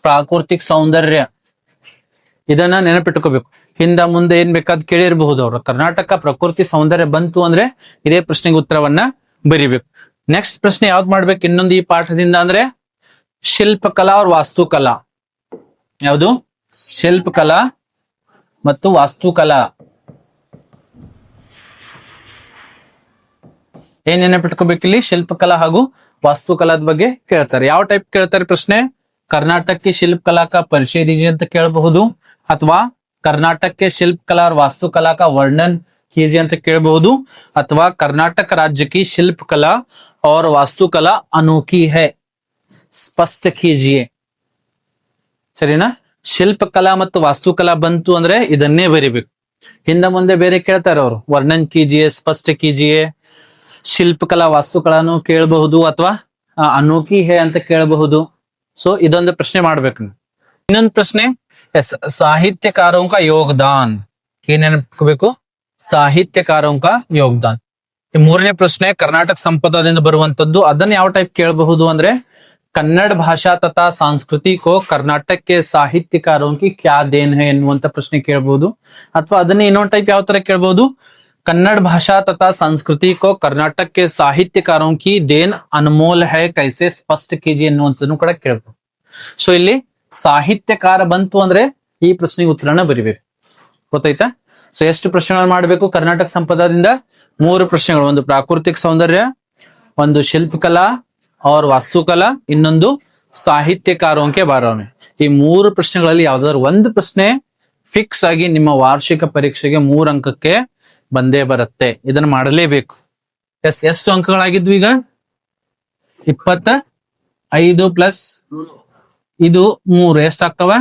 ಪ್ರಾಕೃತಿಕ ಸೌಂದರ್ಯ ಇದನ್ನ ನೆನಪಿಟ್ಕೋಬೇಕು ಹಿಂದ ಮುಂದೆ ಏನ್ ಬೇಕಾದ್ ಕೇಳಿರಬಹುದು ಅವರು ಕರ್ನಾಟಕ ಪ್ರಕೃತಿ ಸೌಂದರ್ಯ ಬಂತು ಅಂದ್ರೆ ಇದೇ ಪ್ರಶ್ನೆಗೆ ಉತ್ತರವನ್ನ ಬರಿಬೇಕು ನೆಕ್ಸ್ಟ್ ಪ್ರಶ್ನೆ ಯಾವ್ದು ಮಾಡ್ಬೇಕು ಇನ್ನೊಂದು ಈ ಪಾಠದಿಂದ ಅಂದ್ರೆ ಶಿಲ್ಪಕಲಾ और ವಾಸ್ತುಕಲಾ ಯಾವುದು ಶಿಲ್ಪಕಲಾ ಮತ್ತು ವಾಸ್ತುಕಲಾ ಏನ್ ನೆನಪಿಟ್ಕೋಬೇಕಿಲ್ಲಿ ಶಿಲ್ಪಕಲಾ ಹಾಗೂ ವಾಸ್ತುಕಲಾದ ಬಗ್ಗೆ ಕೇಳ್ತಾರೆ ಯಾವ ಟೈಪ್ ಕೇಳ್ತಾರೆ ಪ್ರಶ್ನೆ कर्नाटक की शिल्पकला का परिचय दीजिए ಅಂತ ಕೇಳಬಹುದು ಅಥವಾ कर्नाटक के शिल्पकला और वास्तुकला का वर्णन कीजिए ಅಂತ ಕೇಳಬಹುದು, ಅಥವಾ ಕರ್ನಾಟಕ राज्य की शिल्प कला और वास्तुकला अनोखी है, स्पष्ट कीजिए. ಸರಿನಾ? ಶಿಲ್ಪಕಲಾ ಮತ್ತು ವಾಸ್ತುಕಲಾ ಬಂತು ಅಂದ್ರೆ ಇದನ್ನೇ ಬರಿಬೇಕು. ಹಿಂದೆ ಮುಂದೆ ಬೇರೆ ಕೇಳ್ತಾರೆ ಅವರು, ವರ್ಣನ್ ಕೀಜಿಯೇ, ಸ್ಪಷ್ಟ ಕೀಜಿಯೇ, ಶಿಲ್ಪಕಲಾ ವಾಸ್ತುಕಲಾನು ಕೇಳಬಹುದು, ಅಥವಾ ಅನೋಖಿ ಹೇ ಅಂತ ಕೇಳಬಹುದು. ಸೊ ಇದೊಂದು ಪ್ರಶ್ನೆ ಮಾಡ್ಬೇಕು. ಇನ್ನೊಂದು ಪ್ರಶ್ನೆ, ಎಸ್ ಸಾಹಿತ್ಯಕಾರೋं का योगदान, ಏನ್ ನೆನಪಿಬೇಕು? ಸಾಹಿತ್ಯಕಾರೋं का योगदान. ಈ ಮೂರನೇ ಪ್ರಶ್ನೆ ಕರ್ನಾಟಕ ಸಂಪದದಿಂದ ಬರುವಂತದ್ದು. ಅದನ್ನ ಯಾವ ಟೈಪ್ ಕೇಳಬಹುದು ಅಂದ್ರೆ, कन्नड़ भाषा तथा संस्कृति को कर्नाटक के साहित्यकारों की क्या देन है ಎನ್ನುವಂತ ಪ್ರಶ್ನೆ ಕೇಳಬಹುದು. ಅಥವಾ ಅದನ್ನ ಇನ್ನೊಂದು ಟೈಪ್ ಯಾವ ತರ ಕೇಳಬಹುದು, कन्नड़ भाषा तथा संस्कृति को कर्नाटक के साहित्यकारों की देन अनमोल है, कैसे स्पष्ट कीजिए ಎನ್ನುವಂತನ್ನು ಕೂಡ ಕೇಳಬಹುದು. ಸೊ ಇಲ್ಲಿ ಸಾಹಿತ್ಯಕಾರ ಬಂತು ಅಂದ್ರೆ ಈ ಪ್ರಶ್ನೆಗೆ ಉತ್ತರನ ಬರಿಬೇಕು. ಗೊತ್ತಾಯ್ತಾ? ಸೊ ಎಷ್ಟು ಪ್ರಶ್ನೆಗಳು ಮಾಡಬೇಕು ಕರ್ನಾಟಕ ಸಂಪದದಿಂದ? 3 ಪ್ರಶ್ನೆಗಳು. ಒಂದು ಪ್ರಾಕೃತಿಕ ಸೌಂದರ್ಯ, ಒಂದು ಶಿಲ್ಪಕಲಾ और वास्तुकला, ಇನ್ನೊಂದು ಸಾಹಿತ್ಯಕಾರೋं के बारे में. ಈ 3 ಪ್ರಶ್ನೆಗಳಲ್ಲಿ ಯಾವ್ದಾದ್ರು ಒಂದು ಪ್ರಶ್ನೆ ಫಿಕ್ಸ್ ಆಗಿ ನಿಮ್ಮ ವಾರ್ಷಿಕ ಪರೀಕ್ಷೆಗೆ 3 ಅಂಕಕ್ಕೆ ಬಂದೇ ಬರುತ್ತೆ. ಇದನ್ನ ಮಾಡಲೇಬೇಕು. ಎಷ್ಟು ಅಂಕಗಳಾಗಿದ್ವು ಈಗ? 25 ಪ್ಲಸ್ ಇದು 3 ಎಷ್ಟಾಗ್ತವ?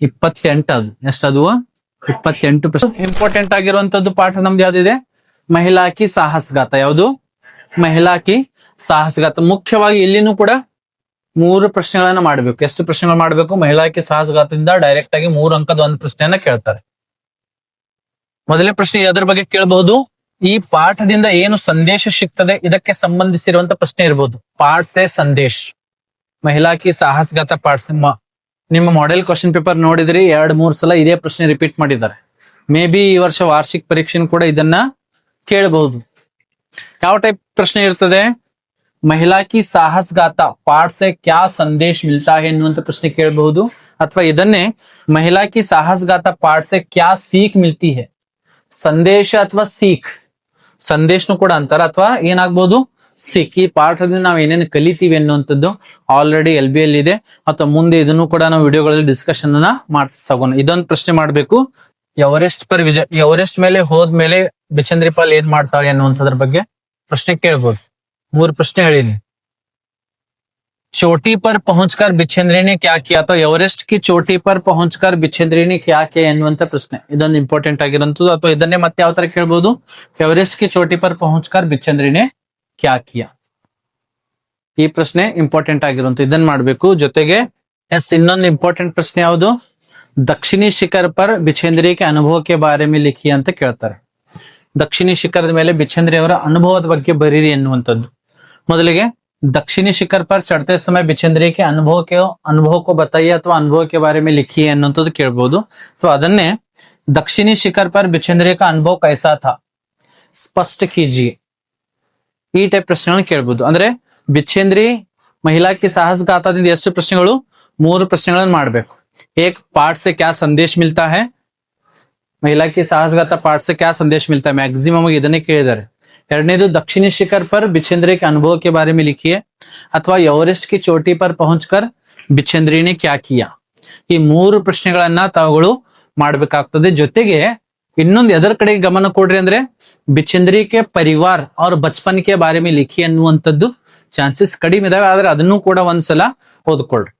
28. ಅದು ಎಷ್ಟದು? 28 ಪ್ರಶ್ನೆ. ಇಂಪಾರ್ಟೆಂಟ್ ಆಗಿರುವಂತದ್ದು ಪಾಠ ನಮ್ದು ಯಾವ್ದಿದೆ? ಮಹಿಳಾ ಕಿ ಸಾಹಸಗಾತ. ಯಾವುದು? ಮಹಿಳಾ ಕಿ ಸಾಹಸಗಾತ. ಮುಖ್ಯವಾಗಿ ಇಲ್ಲಿನೂ ಕೂಡ 3 ಪ್ರಶ್ನೆಗಳನ್ನ ಮಾಡಬೇಕು. ಎಷ್ಟು ಪ್ರಶ್ನೆಗಳು ಮಾಡಬೇಕು? ಮಹಿಳಾ ಕಿ ಸಾಹಸಗಾತದಿಂದ ಡೈರೆಕ್ಟ್ ಆಗಿ 3 ಅಂಕದ ಒಂದು ಪ್ರಶ್ನೆಯನ್ನ ಕೇಳ್ತಾರೆ. ಮೊದಲನೇ ಪ್ರಶ್ನೆ ಅದರ ಬಗ್ಗೆ ಕೇಳಬಹುದು, ಈ ಪಾಠದಿಂದ ಏನು ಸಂದೇಶ ಸಿಗ್ತದೆ, ಇದಕ್ಕೆ ಸಂಬಂಧಿಸಿರುವಂತ ಪ್ರಶ್ನೆ ಇರಬಹುದು. ಪಾಠ ಸೆ ಸಂದೇಶ್, ಮಹಿಳಾ ಕಿ ಸಾಹಸಗಾತ ಪಾಠ ಸೆ. ನಿಮ್ಮ ಮಾಡೆಲ್ ಕ್ವಶನ್ ಪೇಪರ್ ನೋಡಿದ್ರಿ 2-3 ಸಲ ಇದೇ ಪ್ರಶ್ನೆ ರಿಪೀಟ್ ಮಾಡಿದ್ದಾರೆ. ಮೇ ಬಿ ಈ ವರ್ಷ ವಾರ್ಷಿಕ ಪರೀಕ್ಷೆ ಕೂಡ ಇದನ್ನ ಕೇಳಬಹುದು. ಯಾವ ಟೈಪ್ ಪ್ರಶ್ನೆ ಇರ್ತದೆ? ಮಹಿಳಾ ಕಿ ಸಾಹಸಗಾತ ಪಾಠ ಸೆ ಕ್ಯಾ ಸಂದೇಶ ಮಿಲ್ತಾ ಹೈ ಎನ್ನುವಂತ ಪ್ರಶ್ನೆ ಕೇಳಬಹುದು. ಅಥವಾ ಇದನ್ನೇ ಮಹಿಳಾ ಕಿ ಸಾಹಸಗಾತ ಪಾಠ ಸೆ ಕ್ಯಾ ಸೀಖ್ ಮಿಲ್ತಿ ಹೈ, ಸಂದೇಶ ಅಥವಾ ಸೀಖ್, ಸಂದೇಶನು ಕೂಡ ಅಂತಾರ, ಅಥವಾ ಏನಾಗ್ಬಹುದು ಸೀಖ್. ಈ ಪಾಠದಿಂದ ನಾವು ಏನೇನು ಕಲಿತೀವಿ ಅನ್ನುವಂಥದ್ದು ಆಲ್ರೆಡಿ LB ಅಲ್ಲಿ ಇದೆ, ಅಥವಾ ಮುಂದೆ ಇದನ್ನು ಕೂಡ ನಾವು ವಿಡಿಯೋಗಳಲ್ಲಿ ಡಿಸ್ಕಷನ್ ಅನ್ನ ಮಾಡ್ತಾ ಸಾಗೋಣ. ಇದೊಂದು ಪ್ರಶ್ನೆ ಮಾಡ್ಬೇಕು. ಎವರೆಸ್ಟ್ ಮೇಲೆ ಹೋದ್ಮೇಲೆ ಬಿಚಂದ್ರಿ ಪಾಲ್ ಏನ್ ಮಾಡ್ತಾಳೆ ಅನ್ನುವಂಥದ್ರ ಬಗ್ಗೆ ಪ್ರಶ್ನೆ ಕೇಳ್ಬೋದು. 3 ಪ್ರಶ್ನೆ ಹೇಳಿನಿ. चोटी पर पहुंचकर बिछेंद्री ने क्या किया, ಅಥವಾ ಎವರೆಸ್ಟ್ ಕಿ ಚೋಟಿ ಪರ್ ಪಹುಂಚ್ಕರ್ ಬಿಚೇಂದ್ರಿ ನೆ ಕ್ಯಾ ಕಿಯಾ ಎನ್ನುವಂತ ಪ್ರಶ್ನೆ. ಇದೊಂದು ಇಂಪಾರ್ಟೆಂಟ್ ಆಗಿರೋಂಥದ್ದು. ಅಥವಾ ಇದನ್ನೇ ಮತ್ತೆ ಯಾವ ತರ ಕೇಳ್ಬೋದು? ಎವರೆಸ್ಟ್ ಕಿ ಚೋಟಿ ಪರ್ ಪಹುಂಚ್ಕರ್ ಬಿಚೇಂದ್ರಿ ನೆ ಕ್ಯಾ ಕಿಯಾ. ಈ ಪ್ರಶ್ನೆ ಇಂಪಾರ್ಟೆಂಟ್ ಆಗಿರುವಂತ, ಇದನ್ನ ಮಾಡ್ಬೇಕು. ಜೊತೆಗೆ ಇನ್ನೊಂದು ಇಂಪಾರ್ಟೆಂಟ್ ಪ್ರಶ್ನೆ ಯಾವುದು? ದಕ್ಷಿಣಿ ಶಿಖರ್ ಪರ್ ಬಿಚೇಂದ್ರಿ ಕೆ ಅನುಭವ ಕೆ ಬಾರೆ ಮೇ ಲಿಖಿ ಅಂತ ಕೇಳ್ತಾರೆ. ದಕ್ಷಿಣಿ ಶಿಖರದ ಮೇಲೆ ಬಿಚೇಂದ್ರಿ ಅವರ ಅನುಭವದ ಬಗ್ಗೆ ಬರೀರಿ ಎನ್ನುವಂಥದ್ದು. ಮೊದಲಿಗೆ दक्षिणी शिखर पर चढ़ते समय बिचेंद्री के अनुभव को बताइए, ಅಥವಾ अनुभव के बारे में लिखिए ಅನ್ನುವಂಥದ್ದು ಕೇಳಬಹುದು. ಅಥವಾ ಅದನ್ನೇ दक्षिणी शिखर पर बिचेंद्री का अनुभव कैसा था, स्पष्ट कीजिए. ಈ ಟೈಪ್ ಪ್ರಶ್ನೆಗಳನ್ನು ಕೇಳಬಹುದು. ಅಂದ್ರೆ ಬಿಚೇಂದ್ರಿ ಮಹಿಳಾ ಕಿ ಸಾಹಸಗಾತದಿಂದ ಎಷ್ಟು ಪ್ರಶ್ನೆಗಳು? 3 ಪ್ರಶ್ನೆಗಳನ್ನು ಮಾಡಬೇಕು. एक पाठ से क्या संदेश मिलता है, ಮಹಿಳಾ ಕಿ ಸಾಹಸಗಾತ ಪಾಠ से क्या संदेश मिलता है, ಮ್ಯಾಕ್ಸಿಮಮ್ ಇದನ್ನೇ ಕೇಳಿದ್ದಾರೆ. ಎರಡನೇದು दक्षिणी शिखर पर बिचेंद्री के अनुभव के बारे में लिखिए, ಅಥವಾ ಎವರೆಸ್ಟ್ ಕಿ ಚೋಟಿ ಪರ್ ಪಹುಂಚ್ಕರ್ ಬಿಚೇಂದ್ರಿ ನೆ ಕ್ಯಾ ಕಿಯಾ. ಈ 3 ಪ್ರಶ್ನೆಗಳನ್ನ ತಾವುಗಳು ಮಾಡ್ಬೇಕಾಗ್ತದೆ. ಜೊತೆಗೆ ಇನ್ನೊಂದು ಎದರ ಕಡೆ ಗಮನ ಕೊಡ್ರಿ ಅಂದ್ರೆ, ಬಿಚೇಂದ್ರಿ ಕೆ ಪರಿವಾರ್ ಅವ್ರ ಬಚ್ಪನ್ ಕೆ ಬಾರೆ ಮೇ ಲಿಖಿ ಅನ್ನುವಂಥದ್ದು ಚಾನ್ಸಸ್ ಕಡಿಮೆ ಇದಾವೆ. ಆದ್ರೆ ಅದನ್ನು ಕೂಡ ಒಂದ್ಸಲ ಓದ್ಕೊಳ್ರಿ.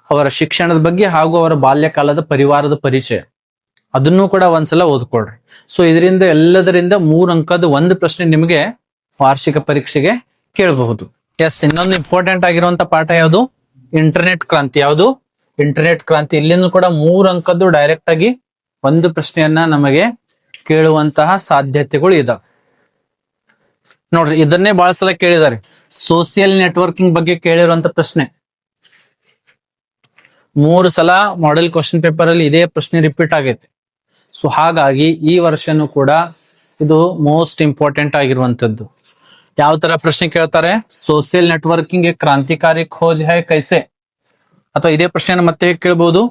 ಅವರ ಶಿಕ್ಷಣದ ಬಗ್ಗೆ ಹಾಗೂ ಅವರ ಬಾಲ್ಯಕಾಲದ ಪರಿವಾರದ ಪರಿಚಯ ಅದನ್ನು ಕೂಡ ಒಂದ್ಸಲ ಓದ್ಕೊಳ್ರಿ. ಸೊ ಇದರಿಂದ ಎಲ್ಲದರಿಂದ 3 ಅಂಕದ ಒಂದು ಪ್ರಶ್ನೆ ನಿಮಗೆ ವಾರ್ಷಿಕ ಪರೀಕ್ಷೆಗೆ ಕೇಳಬಹುದು. ಇನ್ನೊಂದು ಇಂಪಾರ್ಟೆಂಟ್ ಆಗಿರುವಂತ ಪಾಠ ಯಾವುದು? ಇಂಟರ್ನೆಟ್ ಕ್ರಾಂತಿ. ಯಾವುದು? ಇಂಟರ್ನೆಟ್ ಕ್ರಾಂತಿ. ಇಲ್ಲಿಂದ ಕೂಡ 3 ಅಂಕದ್ದು ಡೈರೆಕ್ಟ್ ಆಗಿ ಒಂದು ಪ್ರಶ್ನೆಯನ್ನ ನಮಗೆ ಕೇಳುವಂತಹ ಸಾಧ್ಯತೆಗಳು ಇದಾವೆ. ನೋಡ್ರಿ, ಇದನ್ನೇ ಬಹಳ ಸಲ ಕೇಳಿದ್ದಾರೆ. ಸೋಷಿಯಲ್ ನೆಟ್ವರ್ಕಿಂಗ್ ಬಗ್ಗೆ ಕೇಳಿರುವಂತ ಪ್ರಶ್ನೆ 3 ಸಲ ಮಾಡೆಲ್ ಕ್ವಶನ್ ಪೇಪರ್ ಅಲ್ಲಿ ಇದೇ ಪ್ರಶ್ನೆ ರಿಪೀಟ್ ಆಗೈತೆ. ಸೊ ಹಾಗಾಗಿ ಈ ವರ್ಷನೂ ಕೂಡ ಇದು ಮೋಸ್ಟ್ ಇಂಪಾರ್ಟೆಂಟ್ ಆಗಿರುವಂತದ್ದು. ಯಾವ ತರ ಪ್ರಶ್ನೆ ಕೇಳ್ತಾರೆ? ಸೋಷಿಯಲ್ ನೆಟ್ವರ್ಕಿಂಗ್ ಕ್ರಾಂತಿಕಾರಿ ಖೋಜ್ ಹೈ ಕೈಸೆ, ಅಥವಾ ಇದೇ ಪ್ರಶ್ನೆಯನ್ನು ಮತ್ತೆ ಹೇಗೆ ಕೇಳಬಹುದು?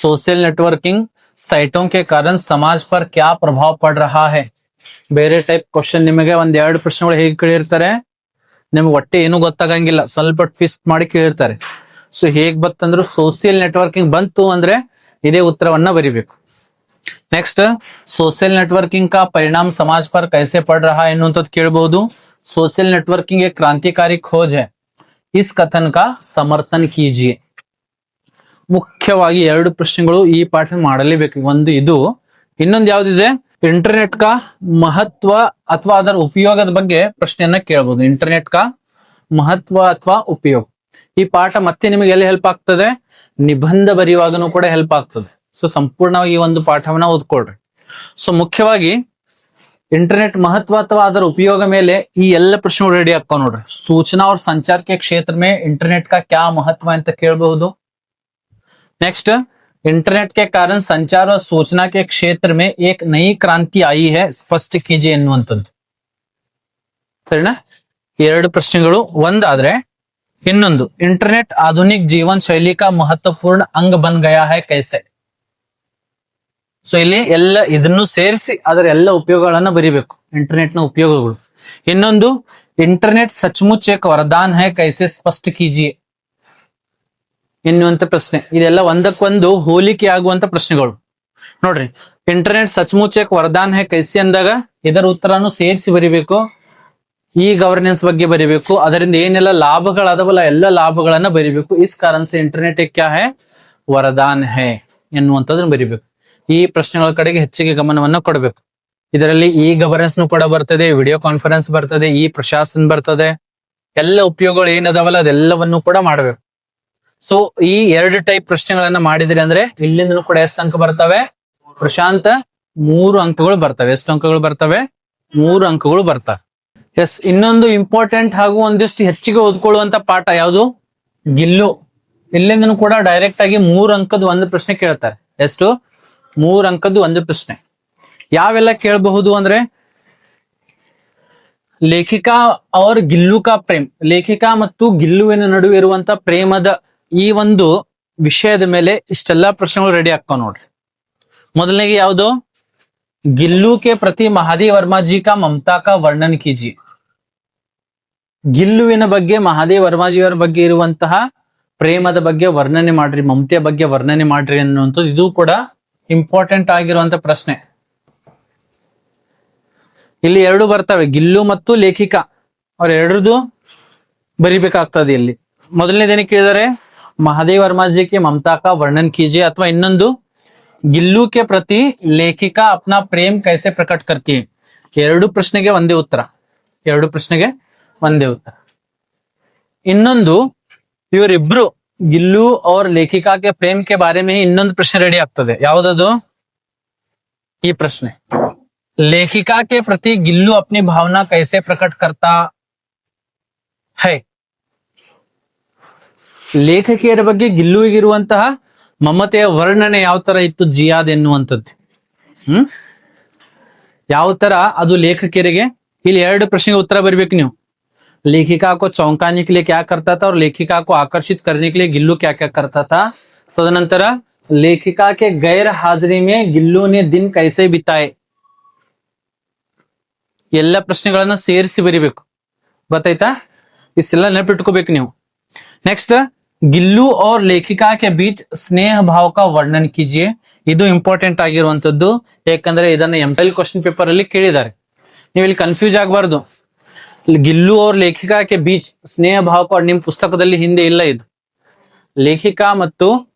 ಸೋಷಿಯಲ್ ನೆಟ್ವರ್ಕಿಂಗ್ ಸೈಟೋं के कारण समाज पर क्या प्रभाव पड़ रहा है. ಬೇರೆ ಟೈಪ್ ಕ್ವಶನ್ ನಿಮಗೆ 1-2 ಪ್ರಶ್ನೆಗಳು ಹೇಗೆ ಕೇಳಿರ್ತಾರೆ, ನಿಮ್ಗೆ ಒಟ್ಟೆ ಏನು ಗೊತ್ತಾಗಂಗಿಲ್ಲ, ಸ್ವಲ್ಪ ಟ್ವಿಸ್ಟ್ ಮಾಡಿ ಕೇಳಿರ್ತಾರೆ. ಸೊ ಹೇಗ್ ಬಂತಂದ್ರು ಸೋಷಿಯಲ್ ನೆಟ್ವರ್ಕಿಂಗ್ ಬಂತು ಅಂದ್ರೆ ಇದೇ ಉತ್ತರವನ್ನ ಬರಿಬೇಕು. ನೆಕ್ಸ್ಟ್ सोशल नेटवर्किंग का परिणाम समाज पर कैसे पड़ रहा है ಎನ್ನುವಂಥದ್ದು ಕೇಳಬಹುದು. सोशल नेटवर्किंग एक क्रांतिकारी खोज है, इस कथन का समर्थन कीजिए. ಮುಖ್ಯವಾಗಿ ಎರಡು ಪ್ರಶ್ನೆಗಳು ಈ ಪಾಠ ಮಾಡಲೇಬೇಕು. ಒಂದು ಇದು, ಇನ್ನೊಂದು ಯಾವ್ದಿದೆ, ಇಂಟರ್ನೆಟ್ ಕಾ ಮಹತ್ವ ಅಥವಾ ಅದರ ಉಪಯೋಗದ ಬಗ್ಗೆ ಪ್ರಶ್ನೆಯನ್ನ ಕೇಳಬಹುದು. ಇಂಟರ್ನೆಟ್ ಕಾ ಮಹತ್ವ ಅಥವಾ ಉಪಯೋಗ. ಈ ಪಾಠ ಮತ್ತೆ ನಿಮಗೆ ಎಲ್ಲಿ ಹೆಲ್ಪ್ ಆಗ್ತದೆ, ನಿಬಂಧ ಬರೆಯುವಾಗನೂ ಕೂಡ ಹೆಲ್ಪ್ ಆಗ್ತದೆ. ಸೊ ಸಂಪೂರ್ಣವಾಗಿ ಈ ಒಂದು ಪಾಠವನ್ನ ಓದ್ಕೊಳ್ರಿ. ಸೊ ಮುಖ್ಯವಾಗಿ ಇಂಟರ್ನೆಟ್ ಮಹತ್ವ ಅಥವಾ ಅದರ ಉಪಯೋಗ ಮೇಲೆ ಈ ಎಲ್ಲ ಪ್ರಶ್ನೆಗಳು ರೆಡಿ ಆಗ್ತಾವ ನೋಡ್ರಿ. सूचना और संचार के क्षेत्र में इंटरनेट का क्या महत्व है ಅಂತ ಕೇಳಬಹುದು. नेक्स्ट, इंटरनेट के कारण संचार और सूचना के क्षेत्र में एक नई क्रांति आई है, स्पष्ट कीजिए ಎನ್ನುವಂಥದ್ದು. ಸರಿನಾ? ಎರಡು ಪ್ರಶ್ನೆಗಳು ಒಂದಾದ್ರೆ ಇನ್ನೊಂದು, इंटरनेट आधुनिक जीवन शैली का महत्वपूर्ण अंग बन गया है कैसे. ಸೊ ಇಲ್ಲಿ ಎಲ್ಲ ಇದನ್ನು ಸೇರಿಸಿ ಅದರ ಎಲ್ಲ ಉಪಯೋಗಗಳನ್ನ ಬರಿಬೇಕು, ಇಂಟರ್ನೆಟ್ ನ ಉಪಯೋಗಗಳು. ಇನ್ನೊಂದು, ಇಂಟರ್ನೆಟ್ ಸಚ್ಮುಚ್ ಏಕ್ ವರದಾನ್ ಹೈ ಕೈಸೆ ಸ್ಪಷ್ಟ ಕೀಜಿಯೆ ಎನ್ನುವಂತ ಪ್ರಶ್ನೆ. ಇದೆಲ್ಲ ಒಂದಕ್ಕೊಂದು ಹೋಲಿಕೆ ಆಗುವಂತ ಪ್ರಶ್ನೆಗಳು ನೋಡ್ರಿ. ಇಂಟರ್ನೆಟ್ ಸಚ್ಮುಚ್ ಏಕ್ ವರದಾನ್ ಹೈ ಕೈಸೆ ಅಂದಾಗ ಇದರ ಉತ್ತರನು ಸೇರಿಸಿ ಬರಿಬೇಕು. ಈ ಗವರ್ನೆನ್ಸ್ ಬಗ್ಗೆ ಬರಿಬೇಕು, ಅದರಿಂದ ಏನೆಲ್ಲ ಲಾಭಗಳಾದವಲ್ಲ ಎಲ್ಲ ಲಾಭಗಳನ್ನ ಬರಿಬೇಕು. ಇಸ್ ಕಾರಣ ಸೆ ಇಂಟರ್ನೆಟ್ ಕ್ಯಾ ಹೈ, ವರದಾನ್ ಹೈ ಎನ್ನುವಂಥದ್ದನ್ನ ಬರಿಬೇಕು. ಈ ಪ್ರಶ್ನೆಗಳ ಕಡೆಗೆ ಹೆಚ್ಚಿಗೆ ಗಮನವನ್ನ ಕೊಡಬೇಕು. ಇದರಲ್ಲಿ ಈ ಗವರ್ನೆನ್ಸ್ ಕೂಡ ಬರ್ತದೆ, ವಿಡಿಯೋ ಕಾನ್ಫರೆನ್ಸ್ ಬರ್ತದೆ, ಈ ಪ್ರಶಾಸನ ಬರ್ತದೆ, ಎಲ್ಲ ಉಪಯೋಗಗಳು ಏನದಾವಲ್ಲ ಅದೆಲ್ಲವನ್ನು ಕೂಡ ಮಾಡಬೇಕು. ಸೊ ಈ ಎರಡು ಟೈಪ್ ಪ್ರಶ್ನೆಗಳನ್ನ ಮಾಡಿದ್ರಿ ಅಂದ್ರೆ ಇಲ್ಲಿಂದನೂ ಕೂಡ ಎಷ್ಟು ಅಂಕ ಬರ್ತವೆ, ಪ್ರಶಾಂತ 3 ಅಂಕಗಳು ಬರ್ತವೆ. ಎಷ್ಟು ಅಂಕಗಳು ಬರ್ತವೆ? 3 ಅಂಕಗಳು ಬರ್ತವೆ. ಎಸ್, ಇನ್ನೊಂದು ಇಂಪಾರ್ಟೆಂಟ್ ಹಾಗೂ ಒಂದಿಷ್ಟು ಹೆಚ್ಚಿಗೆ ಓದ್ಕೊಳ್ಳುವಂತ ಪಾಠ ಯಾವುದು, ಗಿಲ್ಲು. ಇಲ್ಲಿಂದನೂ ಕೂಡ ಡೈರೆಕ್ಟ್ ಆಗಿ 3 ಅಂಕದ ಒಂದು ಪ್ರಶ್ನೆ ಕೇಳ್ತಾರೆ. ಎಷ್ಟು? 3 ಅಂಕದ್ದು ಒಂದು ಪ್ರಶ್ನೆ. ಯಾವೆಲ್ಲ ಕೇಳಬಹುದು ಅಂದ್ರೆ, ಲೇಖಿಕಾ और ಗಿಲ್ಲು ಕಾ ಪ್ರೇಮ್, ಲೇಖಿಕಾ ಮತ್ತು ಗಿಲ್ಲುವಿನ ನಡುವೆ ಇರುವಂತ ಪ್ರೇಮದ ಈ ಒಂದು ವಿಷಯದ ಮೇಲೆ ಇಷ್ಟೆಲ್ಲಾ ಪ್ರಶ್ನೆಗಳು ರೆಡಿ ಆಗ್ತಾವ ನೋಡ್ರಿ. ಮೊದಲನೇಗೆ ಯಾವುದು, ಗಿಲ್ಲು ಕೆ ಪ್ರತಿ ಮಹಾದೇವ್ ವರ್ಮಾ ಜಿ ಕಾ ಮಮತಾ ಕಾ ವರ್ಣನ್ ಕೀಜಿ. ಗಿಲ್ಲುವಿನ ಬಗ್ಗೆ ಮಹಾದೇವ್ ವರ್ಮಾಜಿಯವರ ಬಗ್ಗೆ ಇರುವಂತಹ ಪ್ರೇಮದ ಬಗ್ಗೆ ವರ್ಣನೆ ಮಾಡ್ರಿ, ಮಮತೆಯ ಬಗ್ಗೆ ವರ್ಣನೆ ಮಾಡ್ರಿ ಅನ್ನುವಂಥದ್ದು ಇದು ಕೂಡ ಇಂಪಾರ್ಟೆಂಟ್ ಆಗಿರುವಂತ ಪ್ರಶ್ನೆ. ಇಲ್ಲಿ ಎರಡು ಬರ್ತವೆ, ಗಿಲ್ಲು ಮತ್ತು ಲೇಖಿಕಾ, ಅವ್ರ ಎರಡರದು ಬರಿಬೇಕಾಗ್ತದೆ. ಇಲ್ಲಿ ಮೊದಲನೇದೇನು ಕೇಳಿದರೆ, ಮಹಾದೇವ್ ವರ್ಮಾಜಿ ಕೆ ಮಮತಾ ಕಾ ವರ್ಣನ್ ಕೀಜಿಯೆ, ಅಥವಾ ಇನ್ನೊಂದು ಗಿಲ್ಲು ಕೆ ಪ್ರತಿ ಲೇಖಿಕಾ ಅಪ್ನಾ ಪ್ರೇಮ್ ಕೈಸೆ ಪ್ರಕಟ ಕರ್ತಿ. ಎರಡು ಪ್ರಶ್ನೆಗೆ ಒಂದೇ ಉತ್ತರ, ಎರಡು ಪ್ರಶ್ನೆಗೆ ಒಂದೇ ಉತ್ತರ. ಇನ್ನೊಂದು, ಇವರಿಬ್ರು गिल्लू और लेखिका के प्रेम के बारे में ही ಇನ್ನೊಂದು ಪ್ರಶ್ನೆ ರೆಡಿ ಆಗ್ತದೆ. ಯಾವುದದು? ಈ ಪ್ರಶ್ನೆ, लेखिका के प्रति गिल्लू अपनी भावना कैसे प्रकट करता है. ಲೇಖಕಿಯರ ಬಗ್ಗೆ ಗಿಲ್ಲುವಿಗಿರುವಂತಹ ಮಮತೆಯ ವರ್ಣನೆ ಯಾವ ತರ ಇತ್ತು ಜಿಯಾದ್ ಎನ್ನುವಂಥದ್ದು. ಯಾವ ತರ ಅದು ಲೇಖಕಿಯರಿಗೆ. ಇಲ್ಲಿ ಎರಡು ಪ್ರಶ್ನೆಗೆ ಉತ್ತರ ಬರಬೇಕು ನೀವು. लेखिका को चौंकाने के लिए क्या करता था और लेखिका को आकर्षित करने के लिए गिल्लू क्या क्या करता था. तदनंतर लेखिका के गैर हाजिरी में गिल्लू ने दिन कैसे बिताए. ಎಲ್ಲ ಪ್ರಶ್ನೆಗಳನ್ನ ಸೇರಿಸಿ ಬರಿಬೇಕು. ಗೊತ್ತಾಯ್ತಾ? ಇಷ್ಟೆಲ್ಲ ನೆನಪಿಟ್ಕೋಬೇಕು ನೀವು. ನೆಕ್ಸ್ಟ್, ಗಿಲ್ಲು और लेखिका के बीच स्नेह भाव का वर्णन कीजिए. ಇದು ಇಂಪಾರ್ಟೆಂಟ್ ಆಗಿರುವಂತದ್ದು, ಯಾಕಂದ್ರೆ ಇದನ್ನ ಎಂಎಲ್ ಕ್ವಶನ್ ಪೇಪರ್ ಅಲ್ಲಿ ಕೇಳಿದ್ದಾರೆ. ನೀವು ಇಲ್ಲಿ ಕನ್ಫ್ಯೂಸ್ ಆಗಬಾರ್ದು. ಗಿಲ್ಲು और लेखिका के बीच ಸ್ನೇಹ ಭಾವ ನಿಮ್ ಪುಸ್ತಕದಲ್ಲಿ ಹಿಂದೆ ಇಲ್ಲ. ಇದು ಲೇಖಿಕಾ ಮತ್ತು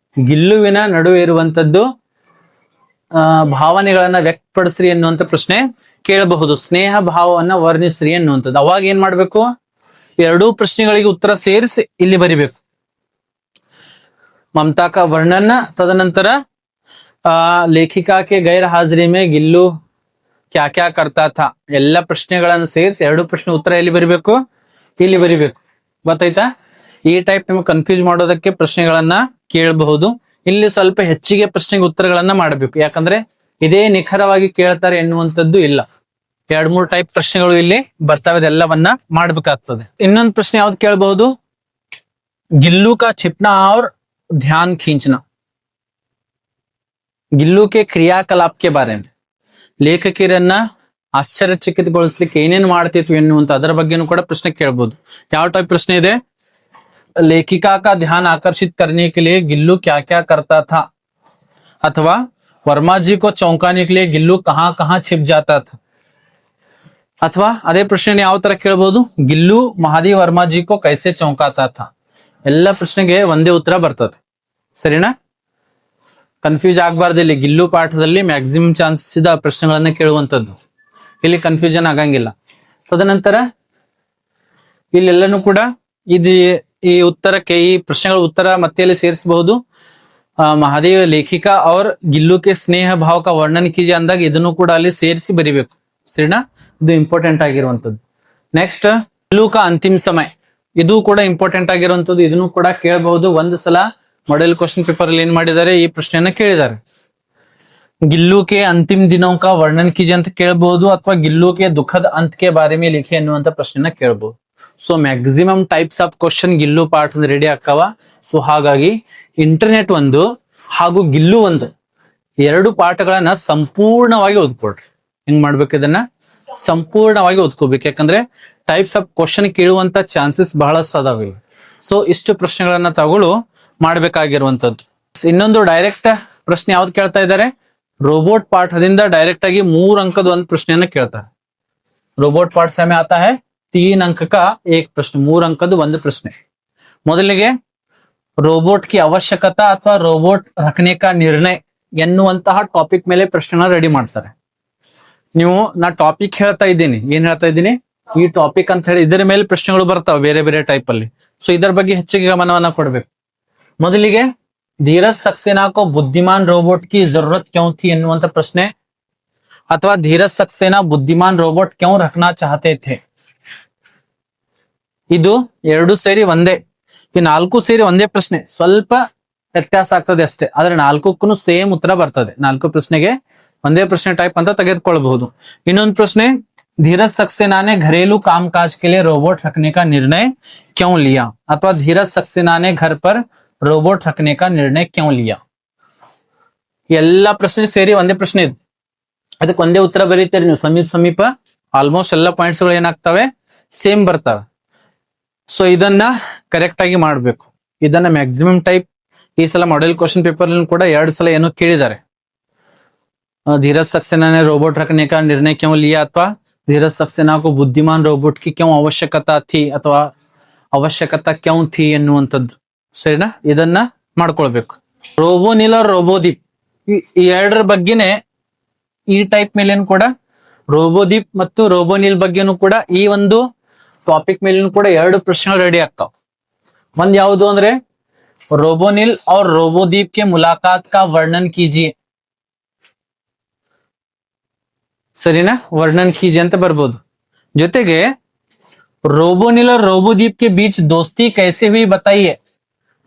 ಗಿಲ್ಲುವಿನ ನಡುವೆ ಇರುವಂತದ್ದು ಭಾವನೆಗಳನ್ನ ವ್ಯಕ್ತಪಡಿಸ್ರಿ ಎನ್ನುವಂತ ಪ್ರಶ್ನೆ ಕೇಳಬಹುದು. ಸ್ನೇಹ ಭಾವವನ್ನ ವರ್ಣಿಸ್ರಿ ಎನ್ನುವಂಥದ್ದು. ಅವಾಗ ಏನ್ ಮಾಡ್ಬೇಕು, ಎರಡೂ ಪ್ರಶ್ನೆಗಳಿಗೆ ಉತ್ತರ ಸೇರಿಸಿ ಇಲ್ಲಿ ಬರಿಬೇಕು. ममता का वर्णन, तदनंतर लेखिका के गैर हाजिरी में गिल्लू क्या क्या करता था. ಎಲ್ಲ ಪ್ರಶ್ನೆಗಳನ್ನು ಸೇರಿಸಿ ಎರಡು ಪ್ರಶ್ನೆ ಉತ್ತರ ಎಲ್ಲಿ ಬರಿಬೇಕು, ಇಲ್ಲಿ ಬರಿಬೇಕು. ಗೊತ್ತಾಯ್ತಾ? ಈ ಟೈಪ್ ನಿಮಗೆ ಕನ್ಫ್ಯೂಸ್ ಮಾಡೋದಕ್ಕೆ ಪ್ರಶ್ನೆಗಳನ್ನ ಕೇಳಬಹುದು. ಇಲ್ಲಿ ಸ್ವಲ್ಪ ಹೆಚ್ಚಿಗೆ ಪ್ರಶ್ನೆಗೆ ಉತ್ತರಗಳನ್ನ ಮಾಡಬೇಕು, ಯಾಕಂದ್ರೆ ಇದೇ ನಿಖರವಾಗಿ ಕೇಳ್ತಾರೆ ಎನ್ನುವಂಥದ್ದು ಇಲ್ಲ. 2-3 ಟೈಪ್ ಪ್ರಶ್ನೆಗಳು ಇಲ್ಲಿ ಬರ್ತವೆ, ಅದೆಲ್ಲವನ್ನ ಮಾಡ್ಬೇಕಾಗ್ತದೆ. ಇನ್ನೊಂದು ಪ್ರಶ್ನೆ ಯಾವ್ದು ಕೇಳಬಹುದು, गिल्लू का छिपना और ध्यान खींचना. गिल्लू के क्रियाकलाप के बारे में, ಲೇಖಕಿಯರನ್ನ ಆಶ್ಚರ್ಯಚಕಿತಗೊಳಿಸ್ಲಿಕ್ಕೆ ಏನೇನು ಮಾಡ್ತಿತ್ತು ಎನ್ನುವಂತ ಅದರ ಬಗ್ಗೆನೂ ಕೂಡ ಪ್ರಶ್ನೆ ಕೇಳಬಹುದು. ಯಾವ ಟೈಪ್ ಪ್ರಶ್ನೆ ಇದೆ, लेखिका का ध्यान आकर्षित करने के लिए गिल्लू क्या क्या करता था, ಅಥವಾ वर्मा जी को चौंकाने के लिए गिल्लू कहाँ कहाँ छिप जाता था. ಅಥವಾ ಅದೇ ಪ್ರಶ್ನೆ ಯಾವ ತರ ಕೇಳಬಹುದು, ಗಿಲ್ಲು ಮಹಾದೇವ್ ವರ್ಮಾ ಜಿ ಕೋ ಕೈಸೆ ಚೌಂಕಾತಾ ಥಾ. ಎಲ್ಲ ಪ್ರಶ್ನೆಗೆ ಒಂದೇ ಉತ್ತರ ಬರ್ತದೆ. ಸರಿನಾ? ಕನ್ಫ್ಯೂಸ್ ಆಗಬಾರ್ದು. ಇಲ್ಲಿ ಗಿಲ್ಲು ಪಾಠದಲ್ಲಿ ಮ್ಯಾಕ್ಸಿಮಮ್ ಚಾನ್ಸಸ್ ಇದೆ ಪ್ರಶ್ನೆಗಳನ್ನ ಕೇಳುವಂತದ್ದು. ಇಲ್ಲಿ ಕನ್ಫ್ಯೂಷನ್ ಆಗಂಗಿಲ್ಲ. ತದನಂತರ ಇಲ್ಲೆಲ್ಲನೂ ಕೂಡ ಇದು ಈ ಉತ್ತರಕ್ಕೆ, ಈ ಪ್ರಶ್ನೆಗಳ ಉತ್ತರ ಮತ್ತೆ ಇಲ್ಲಿ ಸೇರಿಸಬಹುದು. ಮಹಾದೇವ ಲೇಖಿಕಾ और ಗಿಲ್ಲು के ಸ್ನೇಹ ಭಾವ का ವರ್ಣನ कीजिए ಅಂದಾಗ ಇದನ್ನು ಕೂಡ ಅಲ್ಲಿ ಸೇರಿಸಿ ಬರಿಬೇಕು. ಸರಿನಾ? ಇದು ಇಂಪಾರ್ಟೆಂಟ್ ಆಗಿರುವಂತದ್ದು. ನೆಕ್ಸ್ಟ್, ಗಿಲ್ಲು का ಅಂತಿಮ ಸಮಯ, ಇದು ಕೂಡ ಇಂಪಾರ್ಟೆಂಟ್ ಆಗಿರುವಂತದ್ದು. ಇದನ್ನು ಕೂಡ ಕೇಳಬಹುದು. ಒಂದು ಸಲ ಮಾಡೆಲ್ ಕ್ವಶನ್ ಪೇಪರ್ ಅಲ್ಲಿ ಏನ್ ಮಾಡಿದ್ದಾರೆ, ಈ ಪ್ರಶ್ನೆಯನ್ನ ಕೇಳಿದ್ದಾರೆ. ಗಿಲ್ಲು ಕೆ ಅಂತಿಮ ದಿನೋं का वर्णन कीजिए ಅಂತ ಕೇಳಬಹುದು, ಅಥವಾ ಗಿಲ್ಲು ಕೆ ದುಃಖದ अंत के बारे में लिखिए ಅನ್ನುವಂತ ಪ್ರಶ್ನೆನ ಕೇಳಬಹುದು. So maximum types of question ಗಿಲ್ಲು ಪಾಠ ರೆಡಿ ಆಕ್ಕವ. ಸೊ ಹಾಗಾಗಿ ಇಂಟರ್ನೆಟ್ ಒಂದು ಹಾಗೂ ಗಿಲ್ಲು ಒಂದು, ಎರಡು ಪಾಠಗಳನ್ನ ಸಂಪೂರ್ಣವಾಗಿ ಓದ್ಕೊಳ್ರಿ. ಹೆಂಗ್ ಮಾಡ್ಬೇಕು, ಇದನ್ನ ಸಂಪೂರ್ಣವಾಗಿ ಓದ್ಕೋಬೇಕು. ಯಾಕಂದ್ರೆ ಟೈಪ್ಸ್ ಆಫ್ ಕ್ವಶನ್ ಕೇಳುವಂತ ಚಾನ್ಸಸ್ ಬಹಳಷ್ಟು ಅದಾವೆ. ಸೊ ಇಷ್ಟು ಪ್ರಶ್ನೆಗಳನ್ನ ತಗೊಳ್ಳು ಮಾಡ್ಬೇಕಾಗಿರುವಂತದ್ದು. ಇನ್ನೊಂದು ಡೈರೆಕ್ಟ್ ಪ್ರಶ್ನೆ ಯಾವ್ದು ಕೇಳ್ತಾ ಇದ್ದಾರೆ, ರೋಬೋಟ್ ಪಾಠದಿಂದ ಡೈರೆಕ್ಟ್ ಆಗಿ 3 ಅಂಕದ ಒಂದು ಪ್ರಶ್ನೆಯನ್ನ ಕೇಳ್ತಾರೆ. ರೋಬೋಟ್ ಪಾಠ ಸಮಯ ಆತಾ ಹೈ 3 अंक का एक प्रश्न, 3 अंकದ ಒಂದು ಪ್ರಶ್ನೆ. ಮೊದಲಿಗೆ ರೋಬೋಟ್ ಕಿ ಅವಶ್ಯಕತಾ ಅಥವಾ ರೋಬೋಟ್ ರಖನೆ ಕಾ ನಿರ್ಣಯ ಎನ್ನುವಂತಹ ಟಾಪಿಕ್ ಮೇಲೆ ಪ್ರಶ್ನೆನ ರೆಡಿ ಮಾಡ್ತಾರೆ. ನೀವು ನಾ ಟಾಪಿಕ್ ಹೇಳ್ತಾ ಇದ್ದೀನಿ, ಏನ್ ಹೇಳ್ತಾ ಇದ್ದೀನಿ, ಈ ಟಾಪಿಕ್ ಅಂತ ಹೇಳಿ ಇದರ ಮೇಲೆ ಪ್ರಶ್ನೆಗಳು ಬರ್ತಾವೆ ಬೇರೆ ಬೇರೆ ಟೈಪ್ ಅಲ್ಲಿ. ಸೊ ಇದರ ಬಗ್ಗೆ ಹೆಚ್ಚಿಗೆ ಗಮನವನ್ನ ಕೊಡ್ಬೇಕು. ಮೊದಲಿಗೆ ಧೀರಜ್ ಸಕ್ಸೇನಾ ಕೋ ಬುದ್ಧಿಮಾನ್ ರೋಬೋಟ್ ಕಿ ಜरूरत ಕ್ಯೂ ಥಿ ಎನ್ನುವಂತ ಪ್ರಶ್ನೆ, ಅಥವಾ ಧೀರಜ್ ಸಕ್ಸೇನಾ ಬುದ್ಧಿಮಾನ್ ರೋಬೋಟ್ ಕ್ಯೂ ರಖನಾ ಚಾಹತೆ ಥೆ. ಇದು ಎರಡು ಸೇರಿ ಒಂದೇ, ಈ 4 ಸೇರಿ ಒಂದೇ ಪ್ರಶ್ನೆ. ಸ್ವಲ್ಪ ವ್ಯತ್ಯಾಸ ಆಗ್ತದೆ ಅಷ್ಟೇ, ಆದ್ರೆ 4ಕ್ಕೂ ಸೇಮ್ ಉತ್ತರ ಬರ್ತದೆ. 4 ಪ್ರಶ್ನೆಗೆ ಒಂದೇ ಪ್ರಶ್ನೆ ಟೈಪ್ ಅಂತ ತೆಗೆದುಕೊಳ್ಳಬಹುದು. ಇನ್ನೊಂದು ಪ್ರಶ್ನೆ, ಧೀರಜ್ सक्सेना ने घरेलू कामकाज के लिए रोबोट रखने का निर्णय क्यों लिया, ಅಥವಾ ಧೀರಜ್ सक्सेना ने घर पर रोबोट रखने का निर्णय क्यों लिया. ಎಲ್ಲಾ ಪ್ರಶ್ನೆ ಸೇರಿ ಒಂದೇ ಪ್ರಶ್ನೆ ಇದು. ಅದಕ್ಕೆ ಒಂದೇ ಉತ್ತರ ಬರೀತೀರಿ ನೀವು. ಸಮೀಪ ಆಲ್ಮೋಸ್ಟ್ ಎಲ್ಲ ಪಾಯಿಂಟ್ಸ್ ಗಳು ಏನಾಗ್ತವೆ, ಸೇಮ್ ಬರ್ತವೆ. ಸೊ ಇದನ್ನ ಕರೆಕ್ಟ್ ಆಗಿ ಮಾಡ್ಬೇಕು. ಇದನ್ನ ಮ್ಯಾಕ್ಸಿಮಮ್ ಟೈಪ್ ಈ ಸಲ ಮಾಡೆಲ್ ಕ್ವಶನ್ ಪೇಪರ್ ಕೂಡ 2 ಸಲ ಏನೋ ಕೇಳಿದ್ದಾರೆ. धीरज सक्सेना ने रोबोट रखने का निर्णय क्यों लिया, ಅಥವಾ धीरज सक्सेना को बुद्धिमान रोबोट की क्यों आवश्यकता थी, ಅಥವಾ ಅವಶ್ಯಕತಾ ಕ್ಯೂ ಥಿ ಎನ್ನುವಂಥದ್ದು. ಸರಿನಾ? ಇದನ್ನ ಮಾಡ್ಕೊಳ್ಬೇಕು. ರೋಬೋನಿಲ್ ರೋಬೋದೀಪ್, ಈ ಎರಡರ ಬಗ್ಗೆನೆ ಈ ಟೈಪ್ ಮೇಲೇನು ಕೂಡ, ರೋಬೋದೀಪ್ ಮತ್ತು ರೋಬೋನಿಲ್ ಬಗ್ಗೆನೂ ಕೂಡ ಈ ಒಂದು ಟಾಪಿಕ್ ಮೇಲೇನು ಕೂಡ 2 ಪ್ರಶ್ನೆಗಳು ರೆಡಿ ಆಗ್ತಾವ. ಒಂದ್ ಯಾವುದು ಅಂದ್ರೆ रोबोनिल और रोबोदीप के मुलाकात का वर्णन कीजिए. ಸರಿನಾ? ವರ್ಣನ್ ಕೀಜಿए ಅಂತ ಬರ್ಬೋದು. ಜೊತೆಗೆ ರೋಬೋನಿಲ್ और रोबोदीप के बीच दोस्ती कैसे हुई बताइए.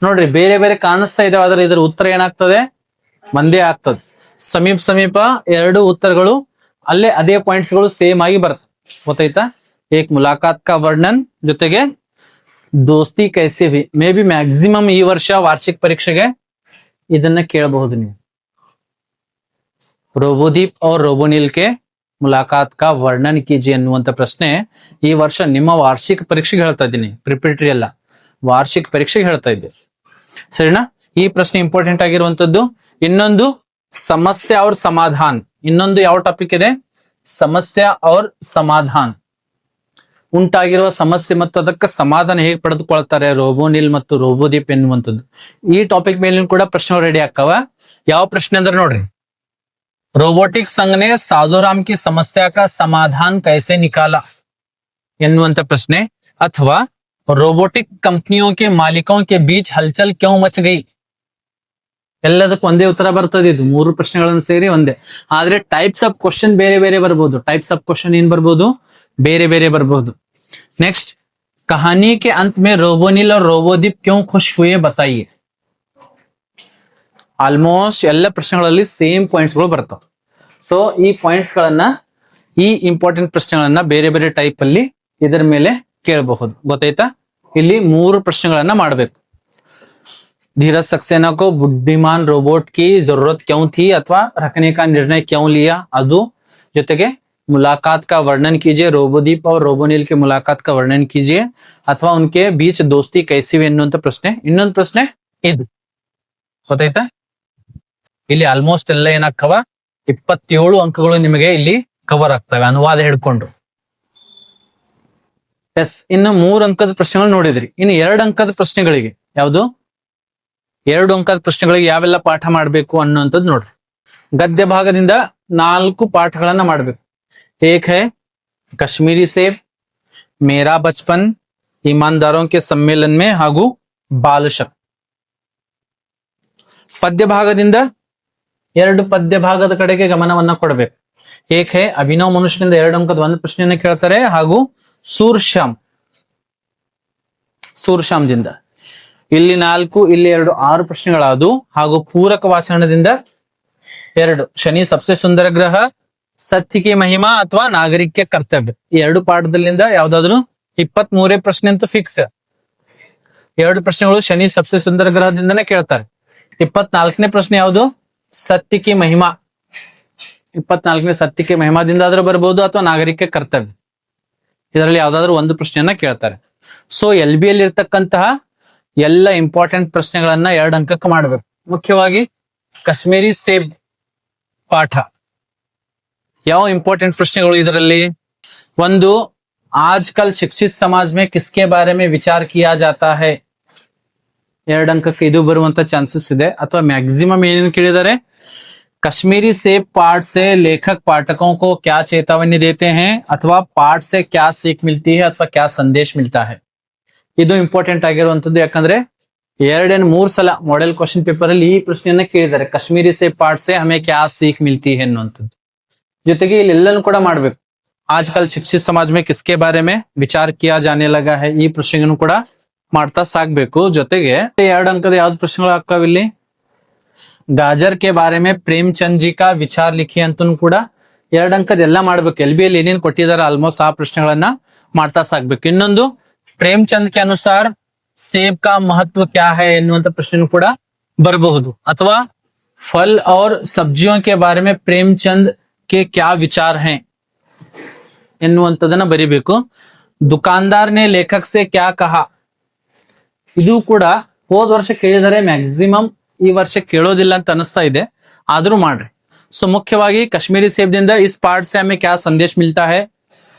ನೋಡ್ರಿ, ಬೇರೆ ಬೇರೆ ಕಾಣಿಸ್ತಾ ಇದಾವೆ, ಆದ್ರೆ ಇದರ ಉತ್ತರ ಏನಾಗ್ತದೆ, ಒಂದೇ ಆಗ್ತದೆ. ಸಮೀಪ 2 ಉತ್ತರಗಳು ಅಲ್ಲೇ ಅದೇ ಪಾಯಿಂಟ್ಸ್ ಗಳು ಸೇಮ್ ಆಗಿ ಬರ್ತದೆ. ಗೊತ್ತಾಯ್ತಾ? ಏಕ್ ಮುಲಾಕಾತ್ ಕಾ ವರ್ಣನ್ ಜೊತೆಗೆ ದೋಸ್ತಿ ಕೈಸೆ ಹುಯಿ. ಮೇ ಬಿ ಮ್ಯಾಕ್ಸಿಮಮ್ ಈ ವರ್ಷ ವಾರ್ಷಿಕ ಪರೀಕ್ಷೆಗೆ ಇದನ್ನ ಕೇಳಬಹುದು ನೀವು. ರೋಬೋದೀಪ್ और रोबोनिल के मुलाकात का वर्णन कीजिए ಅನ್ನುವಂತ ಪ್ರಶ್ನೆ ಈ ವರ್ಷ ನಿಮ್ಮ ವಾರ್ಷಿಕ ಪರೀಕ್ಷೆಗೆ ಹೇಳ್ತಾ ಇದ್ದೀನಿ. ಪ್ರಿಪರೇಟರಿ ಅಲ್ಲ, ವಾರ್ಷಿಕ ಪರೀಕ್ಷೆಗೆ ಹೇಳ್ತಾ ಇದ್ದೆ. ಸರಿನಾ? ಈ ಪ್ರಶ್ನೆ ಇಂಪಾರ್ಟೆಂಟ್ ಆಗಿರುವಂತದ್ದು. ಇನ್ನೊಂದು ಸಮಸ್ಯೆ और ಸಮಾಧಾನ. ಇನ್ನೊಂದು ಯಾವ ಟಾಪಿಕ್ ಇದೆ, ಸಮಸ್ಯೆ और ಸಮಾಧಾನ. ಉಂಟಾಗಿರುವ ಸಮಸ್ಯೆ ಮತ್ತು ಅದಕ್ಕೆ ಸಮಾಧಾನ ಹೇಗೆ ಪಡೆದುಕೊಳ್ತಾರೆ ರೋಬೋನಿಲ್ ಮತ್ತು ರೋಬೋದೀಪ್ ಎನ್ನುವಂಥದ್ದು. ಈ ಟಾಪಿಕ್ ಮೇಲೆ ಕೂಡ ಪ್ರಶ್ನೆ ರೆಡಿ ಆಗ್ತಾವ. ಯಾವ ಪ್ರಶ್ನೆ ಅಂದ್ರೆ ನೋಡ್ರಿ, रोबोटिक संघ ने साधुराम की समस्या का समाधान कैसे निकाला ಎನ್ನುವಂತ ಪ್ರಶ್ನೆ, ಅಥವಾ रोबोटिक कंपनियों के मालिकों के बीच हलचल क्यों मच गई. ಎಲ್ಲದಕ್ಕೂ ಒಂದೇ ಉತ್ತರ ಬರ್ತದೆ. ಇದು 3 ಪ್ರಶ್ನೆಗಳನ್ನು ಸೇರಿ ಒಂದೇ, ಆದ್ರೆ ಟೈಪ್ಸ್ ಆಫ್ ಕ್ವಶನ್ ಬೇರೆ ಬೇರೆ ಬರ್ಬೋದು. ಟೈಪ್ಸ್ ಆಫ್ ಕ್ವಶನ್ ಏನ್ ಬರ್ಬೋದು, ಬೇರೆ ಬೇರೆ ಬರ್ಬೋದು. नेक्स्ट, कहानी के अंत में रोबोनिल और रोबोदीप क्यों खुश हुए बताइए. ಆಲ್ಮೋಸ್ಟ್ ಎಲ್ಲ ಪ್ರಶ್ನೆಗಳಲ್ಲಿ ಸೇಮ್ ಪಾಯಿಂಟ್ಸ್ ಗಳು ಬರ್ತಾವ. ಸೊ ಈ ಪಾಯಿಂಟ್ಸ್ ಗಳನ್ನ, ಈ ಇಂಪಾರ್ಟೆಂಟ್ ಪ್ರಶ್ನೆಗಳನ್ನ ಬೇರೆ ಬೇರೆ ಟೈಪ್ ಅಲ್ಲಿ ಇದರ ಮೇಲೆ ಕೇಳಬಹುದು. ಗೊತ್ತಾಯ್ತಾ? ಇಲ್ಲಿ 3 ಪ್ರಶ್ನೆಗಳನ್ನ ಮಾಡಬೇಕು. धीरज सक्सेना को बुद्धिमान रोबोट की जरूरत क्यों थी, ಅಥವಾ रखने का निर्णय क्यों लिया, ಅದು ಜೊತೆಗೆ मुलाकात का वर्णन कीजिए, रोबोदीप और रोबोनिल के मुलाकात का वर्णन कीजिए, ಅಥವಾ उनके बीच दोस्ती कैसी हुई ಎನ್ನುವಂತ ಪ್ರಶ್ನೆ. ಇನ್ನೊಂದು ಪ್ರಶ್ನೆ ಇದು. ಗೊತ್ತಾಯ್ತಾ? ಇಲ್ಲಿ ಆಲ್ಮೋಸ್ಟ್ ಎಲ್ಲ ಏನಾಗ್ತವ 27 ಅಂಕಗಳು ನಿಮಗೆ ಇಲ್ಲಿ ಕವರ್ ಆಗ್ತವೆ ಅನುವಾದ ಹಿಡ್ಕೊಂಡು. ಎಸ್, ಇನ್ನು 3 ಅಂಕದ ಪ್ರಶ್ನೆಗಳು ನೋಡಿದ್ರಿ. ಇನ್ನು 2 ಅಂಕದ ಪ್ರಶ್ನೆಗಳಿಗೆ ಯಾವುದು 2 ಅಂಕದ ಪ್ರಶ್ನೆಗಳಿಗೆ ಯಾವೆಲ್ಲ ಪಾಠ ಮಾಡ್ಬೇಕು ಅನ್ನುವಂಥದ್ದು ನೋಡ್ರಿ. ಗದ್ಯ ಭಾಗದಿಂದ 4 ಪಾಠಗಳನ್ನ ಮಾಡ್ಬೇಕು. ಏಕ್ ಹೈ ಕಾಶ್ಮೀರಿ ಸೇಬ್, ಮೇರಾ ಬಚ್ಪನ್, ಇಮಾನ್ದಾರೋಂ ಕೆ ಸಮ್ಮೇಳನ್ ಮೇ ಹಾಗೂ ಬಾಲಶಕ್ತಿ. ಪದ್ಯ ಭಾಗದಿಂದ 2 ಪದ್ಯ ಭಾಗದ ಕಡೆಗೆ ಗಮನವನ್ನ ಕೊಡಬೇಕು. ಏಕ್ ಹೈ ಅಭಿನವ್ ಮನುಷ್ಯನಿಂದ 2 ಅಂಕದ 1 ಪ್ರಶ್ನೆಯನ್ನ ಕೇಳ್ತಾರೆ, ಹಾಗೂ ಸೂರ್ಶ್ಯಾಮ್ದಿಂದ ಇಲ್ಲಿ 4, ಇಲ್ಲಿ 2, 6 ಪ್ರಶ್ನೆಗಳಾದವು. ಹಾಗೂ ಪೂರಕ ವಾಚನದಿಂದ 2, ಶನಿ ಸಬ್ಸೆ ಸುಂದರ ಗ್ರಹ, ಸತ್ಯ ಕಿ ಮಹಿಮಾ ಅಥವಾ ನಾಗರಿಕ ಕರ್ತವ್ಯ. ಈ 2 ಪಾಠದಲ್ಲಿಂದ ಯಾವ್ದಾದ್ರು 23 ಪ್ರಶ್ನೆ ಅಂತೂ ಫಿಕ್ಸ್. 2 ಪ್ರಶ್ನೆಗಳು ಶನಿ ಸಬ್ಸೆ ಸುಂದರ ಗ್ರಹದಿಂದನೇ ಕೇಳ್ತಾರೆ. 24ನೇ ಪ್ರಶ್ನೆ ಯಾವುದು ಸತ್ಯ ಕಿ ಮಹಿಮಾ. 24ನೇ ಸತ್ಯ ಕಿ ಮಹಿಮಾದಿಂದ ಆದ್ರೂ ಬರ್ಬೋದು ಅಥವಾ ನಾಗರಿಕ ಕರ್ತವ್ಯ, ಇದರಲ್ಲಿ ಯಾವ್ದಾದ್ರು 1 ಪ್ರಶ್ನೆಯನ್ನ ಕೇಳ್ತಾರೆ. ಸೊ LB ಅಲ್ಲಿ ಇರ್ತಕ್ಕಂತಹ ಎಲ್ಲ ಇಂಪಾರ್ಟೆಂಟ್ ಪ್ರಶ್ನೆಗಳನ್ನ 2 ಅಂಕಕ್ಕೆ ಮಾಡ್ಬೇಕು. ಮುಖ್ಯವಾಗಿ ಕಾಶ್ಮೀರಿ ಸೇಬ್ ಪಾಠ ಯಾವ ಇಂಪಾರ್ಟೆಂಟ್ ಪ್ರಶ್ನೆಗಳು ಇದರಲ್ಲಿ. 1, आजकल शिक्षित समाज में किसके बारे में विचार किया जाता है. 2 ಅಂಕಕ್ಕೆ ಇದು ಬರುವಂತ ಚಾನ್ಸಸ್ ಇದೆ. ಅಥವಾ ಮ್ಯಾಕ್ಸಿಮಮ್ ಏನೇನು ಕೇಳಿದ್ದಾರೆ, कश्मीरी सेब पाठ से लेखक पाठकों को क्या चेतावनी देते हैं, अथवा पाठ से क्या सीख मिलती है, अथवा क्या संदेश मिलता है. ಇದು ಇಂಪಾರ್ಟೆಂಟ್ ಆಗಿರುವಂತದ್ದು. ಯಾಕಂದ್ರೆ 2-3 ಸಲ ಮಾಡೆಲ್ ಕ್ವಶನ್ ಪೇಪರ್ ಅಲ್ಲಿ ಈ ಪ್ರಶ್ನೆಯನ್ನ ಕೇಳಿದ್ದಾರೆ, ಕಾಶ್ಮೀರಿ ಸೇಬ್ ಪಾಠ ಸೆ ಹಮೇ ಕ್ಯಾ ಸೀಖ್ ಮಿಲ್ತಿ ಹೈ ಅನ್ನುವಂಥದ್ದು. ಜೊತೆಗೆ ಇಲ್ಲೆಲ್ಲನೂ ಕೂಡ ಮಾಡ್ಬೇಕು. ಆಜ್ಕಲ್ ಶಿಕ್ಷಿತ ಸಮಾಜ ಮೇ ಕಿಸ್ಕೆ ಬಾರೆ ಮೇ ವಿಚಾರ ಕಿಯಾ ಜಾನೆ ಲಗಾ ಹೈ, ಈ ಪ್ರಶ್ನೆಯನ್ನು ಕೂಡ ಮಾಡ್ತಾ ಸಾಕ್ಬೇಕು. ಜೊತೆಗೆ 2 ಅಂಕದ ಯಾವ್ದು ಪ್ರಶ್ನೆಗಳು ಆಗ್ತಾವ ಇಲ್ಲಿ, ಗಾಜರ್ ಕೆ ಬಾರೆ ಮೇ ಪ್ರೇಮಚಂದ್ ಜಿ ಕಾ ವಿಚಾರ ಲಿಖಿ ಅಂತೂ ಕೂಡ 2 ಅಂಕದ ಎಲ್ಲ ಮಾಡ್ಬೇಕು. LB ಅಲ್ಲಿ ಏನೇನು ಕೊಟ್ಟಿದ್ದಾರೆ ಆಲ್ಮೋಸ್ಟ್ ಆ ಪ್ರಶ್ನೆಗಳನ್ನ ಮಾಡ್ತಾ ಸಾಕ್ಬೇಕು. ಇನ್ನೊಂದು, ಪ್ರೇಮಚಂದ್ ಕೆ ಅನುಸಾರ ಸೇಬ್ ಕಾ ಮಹತ್ವ ಕ್ಯಾ ಹೈ ಎನ್ನುವಂತ ಪ್ರಶ್ನೆ ಕೂಡ ಬರಬಹುದು. ಅಥವಾ ಫಲ್ ಔರ್ ಸಬ್ಜಿಯೋಂ ಕೆ ಬಾರೆ ಮೇ ಪ್ರೇಮಚಂದ್ ಕೆ ಕ್ಯಾ ವಿಚಾರ ಹೈ ಎನ್ನುವಂಥದ್ದನ್ನ ಬರಿಬೇಕು. ದುಕಾನ್ದಾರ್ ನೆ ಲೇಖಕ್ ಸೆ ಕ್ಯಾ ಕಹಾ, ಇದು ಕೂಡ ಹೋದ ವರ್ಷ ಕೇಳಿದರೆ ಮ್ಯಾಕ್ಸಿಮಮ್ ಈ ವರ್ಷ ಕೇಳೋದಿಲ್ಲ ಅಂತ ಅನಿಸ್ತಾ ಇದೆ, ಆದ್ರೂ ಮಾಡ್ರಿ. ಸೊ ಮುಖ್ಯವಾಗಿ ಕಾಶ್ಮೀರಿ ಸೇಬ್ದಿಂದ इस पाठ से हमें क्या संदेश मिलता है,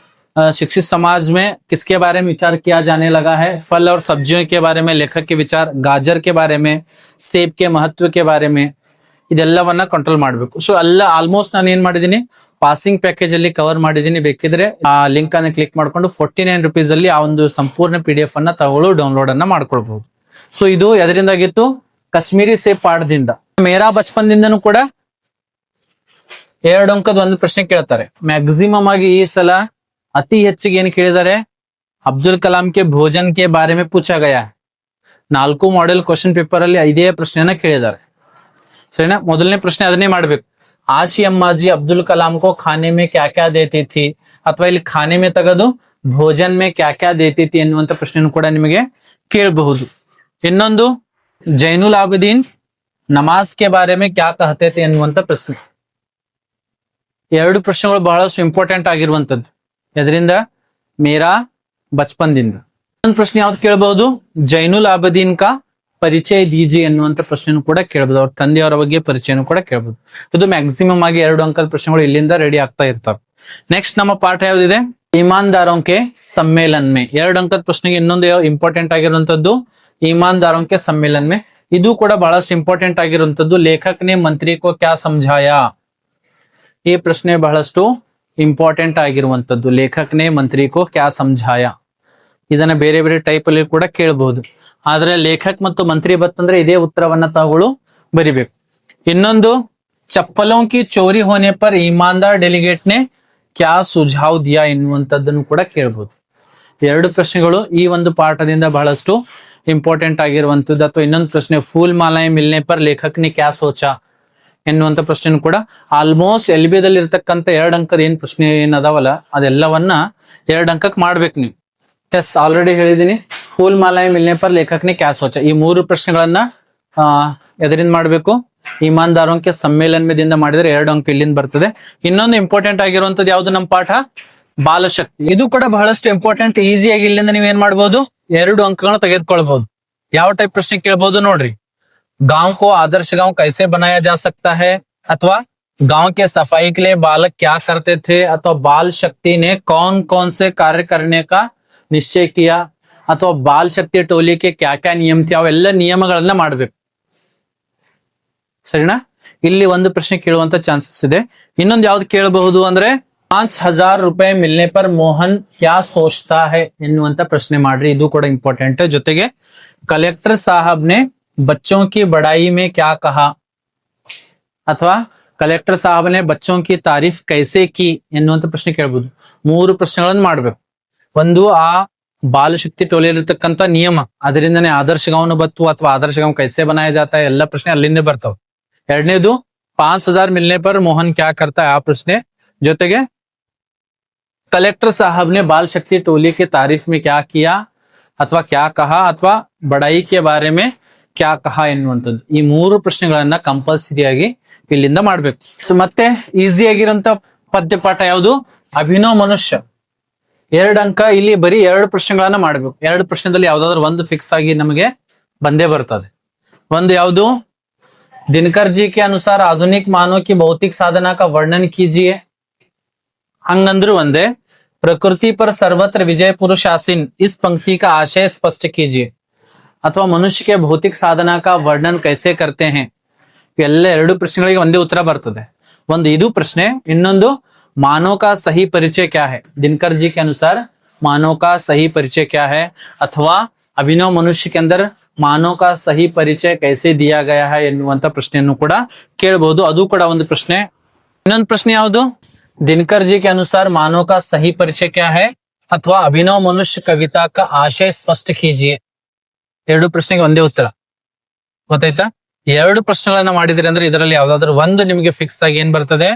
शिक्षित समाज में किसके बारे में विचार किया जाने लगा है, फल और सब्जियों के बारे में लेखक के विचार, गाजर के बारे में, सेब के महत्व के बारे में, ಇದೆಲ್ಲವನ್ನ ಕಂಟ್ರೋಲ್ ಮಾಡಬೇಕು. ಸೊ ಎಲ್ಲ ಆಲ್ಮೋಸ್ಟ್ ನಾನು ಏನ್ ಮಾಡಿದೀನಿ, ಪಾಸಿಂಗ್ ಪ್ಯಾಕೇಜ್ ಅಲ್ಲಿ ಕವರ್ ಮಾಡಿದೀನಿ. ಬೇಕಿದ್ರೆ ಆ ಲಿಂಕ್ ಅನ್ನು ಕ್ಲಿಕ್ ಮಾಡ್ಕೊಂಡು 49 rupees ಅಲ್ಲಿ ಆ ಒಂದು ಸಂಪೂರ್ಣ PDF ಅನ್ನ ತಗೊಳ್ಳೋ ಡೌನ್ಲೋಡ್ ಅನ್ನ ಮಾಡ್ಕೊಳ್ಬಹುದು. ಸೊ ಇದು ಎದರಿಂದಾಗಿತ್ತು, ಕಾಶ್ಮೀರಿ ಸೇಬ್ ಪಾಠದಿಂದ. ಮೇರಾ ಬಚ್ಪನ್ ದಿಂದನೂ ಕೂಡ 2 ಅಂಕದ 1 ಪ್ರಶ್ನೆ ಕೇಳ್ತಾರೆ. ಮ್ಯಾಕ್ಸಿಮಮ್ ಆಗಿ ಈ ಸಲ ಅತಿ ಹೆಚ್ಚಿಗೆ ಏನ್ ಕೇಳಿದ್ದಾರೆ, ಅಬ್ದುಲ್ ಕಲಾಂ ಕೆ ಭೋಜನ್ ಕೆ ಬಾರೆ ಮೇ ಪೂಛಾ ಗಯಾ. 4 ಮಾಡೆಲ್ ಕ್ವಶನ್ ಪೇಪರ್ ಅಲ್ಲಿ 5 ಪ್ರಶ್ನೆಯನ್ನ ಕೇಳಿದ್ದಾರೆ. ಸರಿನಾ, ಮೊದಲನೇ ಪ್ರಶ್ನೆ ಅದನ್ನೇ ಮಾಡ್ಬೇಕು. ಆಶಿ ಅಮ್ಮಾಜಿ ಅಬ್ದುಲ್ ಕಲಾಂ ಕೋ ಖಾನೆ ಮೇ ಕ್ಯಾ ಕ್ಯಾ ದೇತಿ ಥಿ, ಅಥವಾ ಇಲ್ಲಿ ಖಾನೆ ಮೇ ತೆಗೆದು ಭೋಜನ್ ಮೇ ಕ್ಯಾ ಕ್ಯಾ ದೇತಿ ಥಿ ಎನ್ನುವಂತ ಪ್ರಶ್ನೆ ಕೂಡ ನಿಮಗೆ ಕೇಳಬಹುದು. ಇನ್ನೊಂದು, ಜೈನುಲ್ ಆಬಿದೀನ್ ನಮಾಜ್ ಕೆ ಬಾರೆ ಮೇ ಕ್ಯಾ ಕಹತೆ ಥೆ ಎನ್ನುವಂತ ಪ್ರಶ್ನೆ. 2 ಪ್ರಶ್ನೆಗಳು ಬಹಳಷ್ಟು ಇಂಪಾರ್ಟೆಂಟ್ ಆಗಿರುವಂತದ್ದು. ಇದರಿಂದ ಮೇರಾ ಬಚ್ಪನ್ ದಿಂದ. ಇನ್ನೊಂದು ಪ್ರಶ್ನೆ ಯಾವ್ದು ಕೇಳಬಹುದು, ಜೈನುಲ್ ಆಬಿದೀನ್ ಕಾ ಪರಿಚಯ ದೀಜಿ ಎನ್ನುವಂತ ಪ್ರಶ್ನೆ ಕೂಡ ಕೇಳಬಹುದು. ಅವ್ರ ತಂದೆಯವರ ಬಗ್ಗೆ ಪರಿಚಯನೂ ಕೂಡ ಕೇಳಬಹುದು. ಇದು ಮ್ಯಾಕ್ಸಿಮಮ್ ಆಗಿ 2 ಅಂಕದ ಪ್ರಶ್ನೆಗಳು ಇಲ್ಲಿಂದ ರೆಡಿ ಆಗ್ತಾ ಇರ್ತಾವೆ. ನೆಕ್ಸ್ಟ್ ನಮ್ಮ ಪಾಠ ಯಾವ್ದಿದೆ, ईमानदारों के सम्मेलन में. 2 ಅಂಕದ ಪ್ರಶ್ನೆಗೆ ಇನ್ನೊಂದು ಇಂಪಾರ್ಟೆಂಟ್ ಆಗಿರುವಂತದ್ದು, ईमानदारों के सम्मेलन में. ಇದು ಕೂಡ ಬಹಳಷ್ಟು ಇಂಪಾರ್ಟೆಂಟ್ ಆಗಿರುವಂತದ್ದು. ಲೇಖಕ್ ನೆ ಮಂತ್ರಿ ಕೋ ಕ್ಯಾ ಸಮझाया, ಈ ಪ್ರಶ್ನೆ ಬಹಳಷ್ಟು ಇಂಪಾರ್ಟೆಂಟ್ ಆಗಿರುವಂತದ್ದು. ಲೇಖಕ್ ನೆ ಮಂತ್ರಿ ಕೋ ಕ್ಯಾ ಸಮझाया, ಇದನ್ನ ಬೇರೆ ಬೇರೆ ಟೈಪ್ ಅಲ್ಲಿ ಕೂಡ ಕೇಳಬಹುದು. ಆದ್ರೆ ಲೇಖಕ್ ಮತ್ತು ಮಂತ್ರಿ ಬತ್ತಂದ್ರೆ ಇದೇ ಉತ್ತರವನ್ನ ತಾವುಗಳು ಬರಿಬೇಕು. ಇನ್ನೊಂದು, ಚಪ್ಪಲೋಂ ಕಿ ಚೋರಿ ಹೋನೆ ಪರ್ ಈಮಾನ್ದಾರ್ ಡೆಲಿಗೇಟ್ ನೆ ಕ್ಯಾ ಸುझाव ದಿಯಾ ಎನ್ನುವಂತದ್ದನ್ನು ಕೂಡ ಕೇಳಬಹುದು. 2 ಪ್ರಶ್ನೆಗಳು ಈ ಒಂದು ಪಾಠದಿಂದ ಬಹಳಷ್ಟು ಇಂಪಾರ್ಟೆಂಟ್ ಆಗಿರುವಂತದ್ದು. ಅಥವಾ ಇನ್ನೊಂದು ಪ್ರಶ್ನೆ, ಫೂಲ್ ಮಾಲಾಯ್ ಮಿಲ್ನೆ ಪರ್ ಲೇಖಕ್ ನೆ ಕ್ಯಾ ಸೋಚಾ ಎನ್ನುವಂತ ಪ್ರಶ್ನೆ ಕೂಡ ಆಲ್ಮೋಸ್ಟ್ LB ದಲ್ಲಿ ಇರ್ತಕ್ಕಂಥ 2 ಅಂಕದ ಏನ್ ಪ್ರಶ್ನೆ ಏನದಾವಲ್ಲ ಅದೆಲ್ಲವನ್ನ 2 ಅಂಕಕ್ಕೆ ಮಾಡ್ಬೇಕು ನೀವು. ಎಸ್, ಆಲ್ರೆಡಿ ಹೇಳಿದೀನಿ, ಫೂಲ್ ಮಾಲಾಯ್ ಮಿಲ್ನೆ ಪರ್ ಲೇಖಕ್ ನೆ ಕ್ಯಾ ಸೋಚಾ, ಈ 3 ಪ್ರಶ್ನೆಗಳನ್ನ ಎದರಿಂದ ಮಾಡ್ಬೇಕು, ಈಮಾನ್ದಾರೋಂ ಕೆ ಸಮ್ಮೇಳನ್ ದಿಂದ ಮಾಡಿದ್ರೆ 2 ಅಂಕ ಇಲ್ಲಿಂದ ಬರ್ತದೆ. ಇನ್ನೊಂದು ಇಂಪಾರ್ಟೆಂಟ್ ಆಗಿರುವಂತದ್ದು ಯಾವ್ದು ನಮ್ಮ ಪಾಠ, ಬಾಲಶಕ್ತಿ. ಇದು ಕೂಡ ಬಹಳಷ್ಟು ಇಂಪಾರ್ಟೆಂಟ್. ಈಸಿಯಾಗಿ ಇಲ್ಲಿಂದ ನೀವ್ ಏನ್ ಮಾಡ್ಬೋದು, 2 ಅಂಕಗಳನ್ನ ತೆಗೆದುಕೊಳ್ಬಹುದು. ಯಾವ ಟೈಪ್ ಪ್ರಶ್ನೆ ಕೇಳಬಹುದು ನೋಡ್ರಿ, गांव को आदर्श गांव कैसे बनाया जा सकता है, अथवा गांव के सफाई के लिए बालक क्या करते थे, अथवा बाल शक्ति ने कौन कौन से कार्य करने का निश्चय किया, ಅಥವಾ ಬಾಲ್ ಶಕ್ತಿ ಟೋಲಿಕೆ ಕ್ಯಾ ಕ್ಯಾ ನಿಯಮ थे ಅವೆಲ್ಲ ನಿಯಮಗಳನ್ನ ಮಾಡ್ಬೇಕು. ಸರಿನಾ? ಇಲ್ಲಿ ಒಂದು ಪ್ರಶ್ನೆ ಕೇಳುವಂತ ಚಾನ್ಸಸ್ ಇದೆ. ಇನ್ನೊಂದು ಯಾವ್ದು ಕೇಳಬಹುದು ಅಂದ್ರೆ 5000 ರೂಪಾಯಿ ಮಿಲ್ನೆ ಪರ್ ಮೋಹನ್ ಕ್ಯಾ ಸೋಚ್ತಾ ಹೈ ಎನ್ನುವಂತ ಪ್ರಶ್ನೆ ಮಾಡ್ರಿ. ಇದು ಕೂಡ ಇಂಪಾರ್ಟೆಂಟ್. ಜೊತೆಗೆ ಕಲೆಕ್ಟರ್ ಸಾಹಬ್ ನೆ ಬಚ್ಚೋं की बड़ाई में क्या कहा, ಅಥವಾ ಕಲೆಕ್ಟರ್ ಸಾಹಬ್ ನೆ ಬಚ್ಚೋं की तारीफ कैसे की ಎನ್ನುವಂತ ಪ್ರಶ್ನೆ ಕೇಳಬಹುದು. ಮೂರು ಪ್ರಶ್ನೆಗಳನ್ನು ಮಾಡ್ಬೇಕು. ಒಂದು ಆ ಬಾಲಶಕ್ತಿ ಟೋಲಿಯಲ್ಲಿರ್ತಕ್ಕಂಥ ನಿಯಮ, ಅದರಿಂದನೇ ಆದರ್ಶ ಗಾಂವ್ನು ಬತ್ತು ಅಥವಾ ಆದರ್ಶ ಗಾಂವ್ ಕೈಸೆ ಬನಾಯ ಜಾತಾ ಎಲ್ಲ ಪ್ರಶ್ನೆ ಅಲ್ಲಿಂದ ಬರ್ತಾವ. ಎರಡನೇದು 5000 ಮಿಲ್ನೆ ಪರ್ ಮೋಹನ್ ಕ್ಯಾ ಕರ್ತಾ ಆ ಪ್ರಶ್ನೆ. ಜೊತೆಗೆ ಕಲೆಕ್ಟರ್ ಸಾಹಬ್ ನೆ ಬಾಲ್ ಶಕ್ತಿ ಟೋಲಿ ಕೆ ತಾರೀಫ್ ಮೇ ಕ್ಯಾ ಕಿಯಾ ಅಥವಾ ಕ್ಯಾ ಕಹಾ ಅಥವಾ ಬಡಾಯಿ ಕೆ ಬಾರೆ ಮೇ ಕ್ಯಾ ಕಹಾ ಎನ್ನುವಂಥದ್ದು. ಈ ಮೂರು ಪ್ರಶ್ನೆಗಳನ್ನ ಕಂಪಲ್ಸರಿಯಾಗಿ ಇಲ್ಲಿಂದ ಮಾಡ್ಬೇಕು. ಮತ್ತೆ ಈಸಿ ಆಗಿರುವಂತ ಪದ್ಯ ಪಾಠ ಯಾವುದು? ಅಭಿನವ್ ಮನುಷ್ಯ. 2 ಅಂಕ. ಇಲ್ಲಿ ಬರೀ 2 ಪ್ರಶ್ನೆಗಳನ್ನ ಮಾಡ್ಬೇಕು. 2 ಪ್ರಶ್ನೆದಲ್ಲಿ ಯಾವ್ದಾದ್ರು ಒಂದು ಫಿಕ್ಸ್ ಆಗಿ ನಮಗೆ ಬಂದೇ ಬರ್ತದೆ. ಒಂದು ಯಾವುದು? ದಿನಕರ್ ಜಿ ಕೆ ಅನುಸಾರ ಆಧುನಿಕ ಮಾನವ ಕಿ ಭೌತಿಕ ಸಾಧನಾ का वर्णन कीजिए. ಹಂಗಂದ್ರು ಒಂದೇ. ಪ್ರಕೃತಿ पर सर्वत्र विजय पुरुष आसीन इस पंक्ति का आशय स्पष्ट कीजिए. ಅಥವಾ ಮನುಷ್ಯ के भौतिक साधना का वर्णन कैसे करते हैं. ಎಲ್ಲ 2 ಪ್ರಶ್ನೆಗಳಿಗೆ ಒಂದೇ ಉತ್ತರ ಬರ್ತದೆ. ಒಂದು ಇದು ಪ್ರಶ್ನೆ. ಇನ್ನೊಂದು मानव का सही परिचय क्या है. दिनकर जी के अनुसार मानव का सही परिचय क्या है, अथवा अभिनव मनुष्य के अंदर मानव का सही परिचय कैसे दिया गया है ಎನ್ನುವಂತ ಪ್ರಶ್ನೆಯನ್ನು ಕೂಡ ಕೇಳಬಹುದು. ಅದು ಕೂಡ ಒಂದು ಪ್ರಶ್ನೆ. ಇನ್ನೊಂದು ಪ್ರಶ್ನೆ ಯಾವುದು? दिनकर जी के अनुसार मानव का सही परिचय क्या है, अथवा अभिनव मनुष्य कविता का आशय स्पष्ट कीजिए. 2 ಪ್ರಶ್ನೆಗೆ ಒಂದೇ ಉತ್ತರ. ಗೊತ್ತಾಯ್ತಾ? 2 ಪ್ರಶ್ನೆಗಳನ್ನ ಮಾಡಿದ್ರಿ ಅಂದ್ರೆ ಇದರಲ್ಲಿ ಯಾವ್ದಾದ್ರು ಒಂದು ನಿಮಗೆ ಫಿಕ್ಸ್ ಆಗಿ ಏನ್ ಬರ್ತದೆ?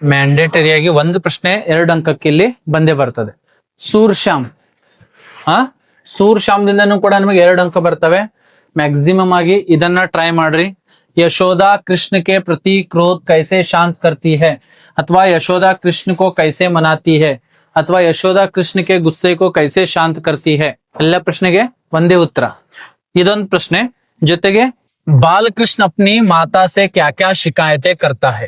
ಮ್ಯಾಂಡೇಟರಿಯಾಗಿ ಒಂದು ಪ್ರಶ್ನೆ 2 ಅಂಕಕ್ಕೆ ಇಲ್ಲಿ ಬಂದೇ ಬರ್ತದೆ. ಸೂರ್ ಶ್ಯಾಮ್. ಸೂರ್ ಶ್ಯಾಮ್ದಿಂದನೂ ಕೂಡ ನಮಗೆ 2 ಅಂಕ ಬರ್ತವೆ. ಮ್ಯಾಕ್ಸಿಮಮ್ ಆಗಿ ಇದನ್ನ ಟ್ರೈ ಮಾಡ್ರಿ. ಯಶೋದಾ ಕೃಷ್ಣ ಕೆ ಪ್ರತಿ ಕ್ರೋಧ ಕೈಸೆ ಶಾಂತ ಕರ್ತಿ है, ಅಥವಾ ಯಶೋದಾ ಕೃಷ್ಣ ಕೋ ಕೈಸೆ ಮನಾತಿ है, ಅಥವಾ ಯಶೋದಾ ಕೃಷ್ಣ ಕೆ ಗುಸ್ಸೆ ಕೋ ಕೈಸೆ ಶಾಂತ ಕರ್ತಿ है. ಎಲ್ಲ ಪ್ರಶ್ನೆಗೆ ಒಂದೇ ಉತ್ತರ. ಇದೊಂದು ಪ್ರಶ್ನೆ. ಜೊತೆಗೆ ಬಾಲಕೃಷ್ಣ ಅಪ್ನಿ ಮಾತಾ ಸೆ ಕ್ಯಾ ಕ್ಯಾ ಶಿಕಾಯತೆ ಕರ್ತಾ है.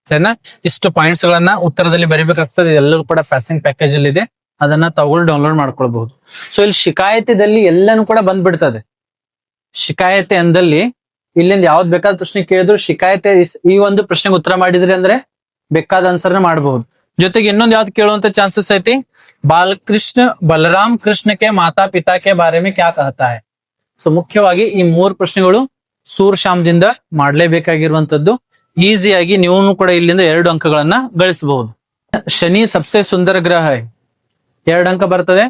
ಸರಿನಾ? ಇಷ್ಟು ಪಾಯಿಂಟ್ಸ್ ಗಳನ್ನ ಉತ್ತರದಲ್ಲಿ ಬರಿಬೇಕಾಗ್ತದೆ. ಎಲ್ಲರೂ ಕೂಡ ಪಾಸಿಂಗ್ ಪ್ಯಾಕೇಜ್ ಅಲ್ಲಿ ಇದೆ, ಅದನ್ನ ತಗೊಂಡು ಡೌನ್ಲೋಡ್ ಮಾಡ್ಕೊಳ್ಬಹುದು. ಸೊ ಇಲ್ಲಿ ಶಿಕಾಯತೆದಲ್ಲಿ ಎಲ್ಲಾನು ಕೂಡ ಬಂದ್ಬಿಡ್ತದೆ. ಶಿಕಾಯತೆ ಅಂದಲ್ಲಿ ಇಲ್ಲಿಂದ ಯಾವ್ದು ಬೇಕಾದ ಪ್ರಶ್ನೆ ಕೇಳಿದ್ರು ಶಿಕಾಯತೆ ಈ ಒಂದು ಪ್ರಶ್ನೆಗೆ ಉತ್ತರ ಮಾಡಿದ್ರಿ ಅಂದ್ರೆ ಬೇಕಾದ ಆನ್ಸರ್ನ ಮಾಡಬಹುದು. ಜೊತೆಗೆ ಇನ್ನೊಂದು ಯಾವ್ದು ಕೇಳುವಂತ ಚಾನ್ಸಸ್ ಐತಿ? ಬಾಲಕೃಷ್ಣ ಬಲರಾಮ್ ಕೃಷ್ಣ ಕೆ ಮಾತಾ ಪಿತಾ ಕೆ ಬಾರೆ ಮೇ ಕ್ಯಾ ಕಹತಾ ಹೈ. ಸೊ ಮುಖ್ಯವಾಗಿ ಈ 3 ಪ್ರಶ್ನೆಗಳು ಸೂರ್ ಶ್ಯಾಮ್ದಿಂದ ಮಾಡ್ಲೇಬೇಕಾಗಿರುವಂತದ್ದು. ಈಸಿಯಾಗಿ ನೀವು ಕೂಡ ಇಲ್ಲಿಂದ 2 ಅಂಕಗಳನ್ನ ಗಳಿಸಬಹುದು. ಶನಿ ಸಬ್ಸೆ ಸುಂದರ ಗ್ರಹ ಹೈ. 2 ಅಂಕ ಬರ್ತದೆ.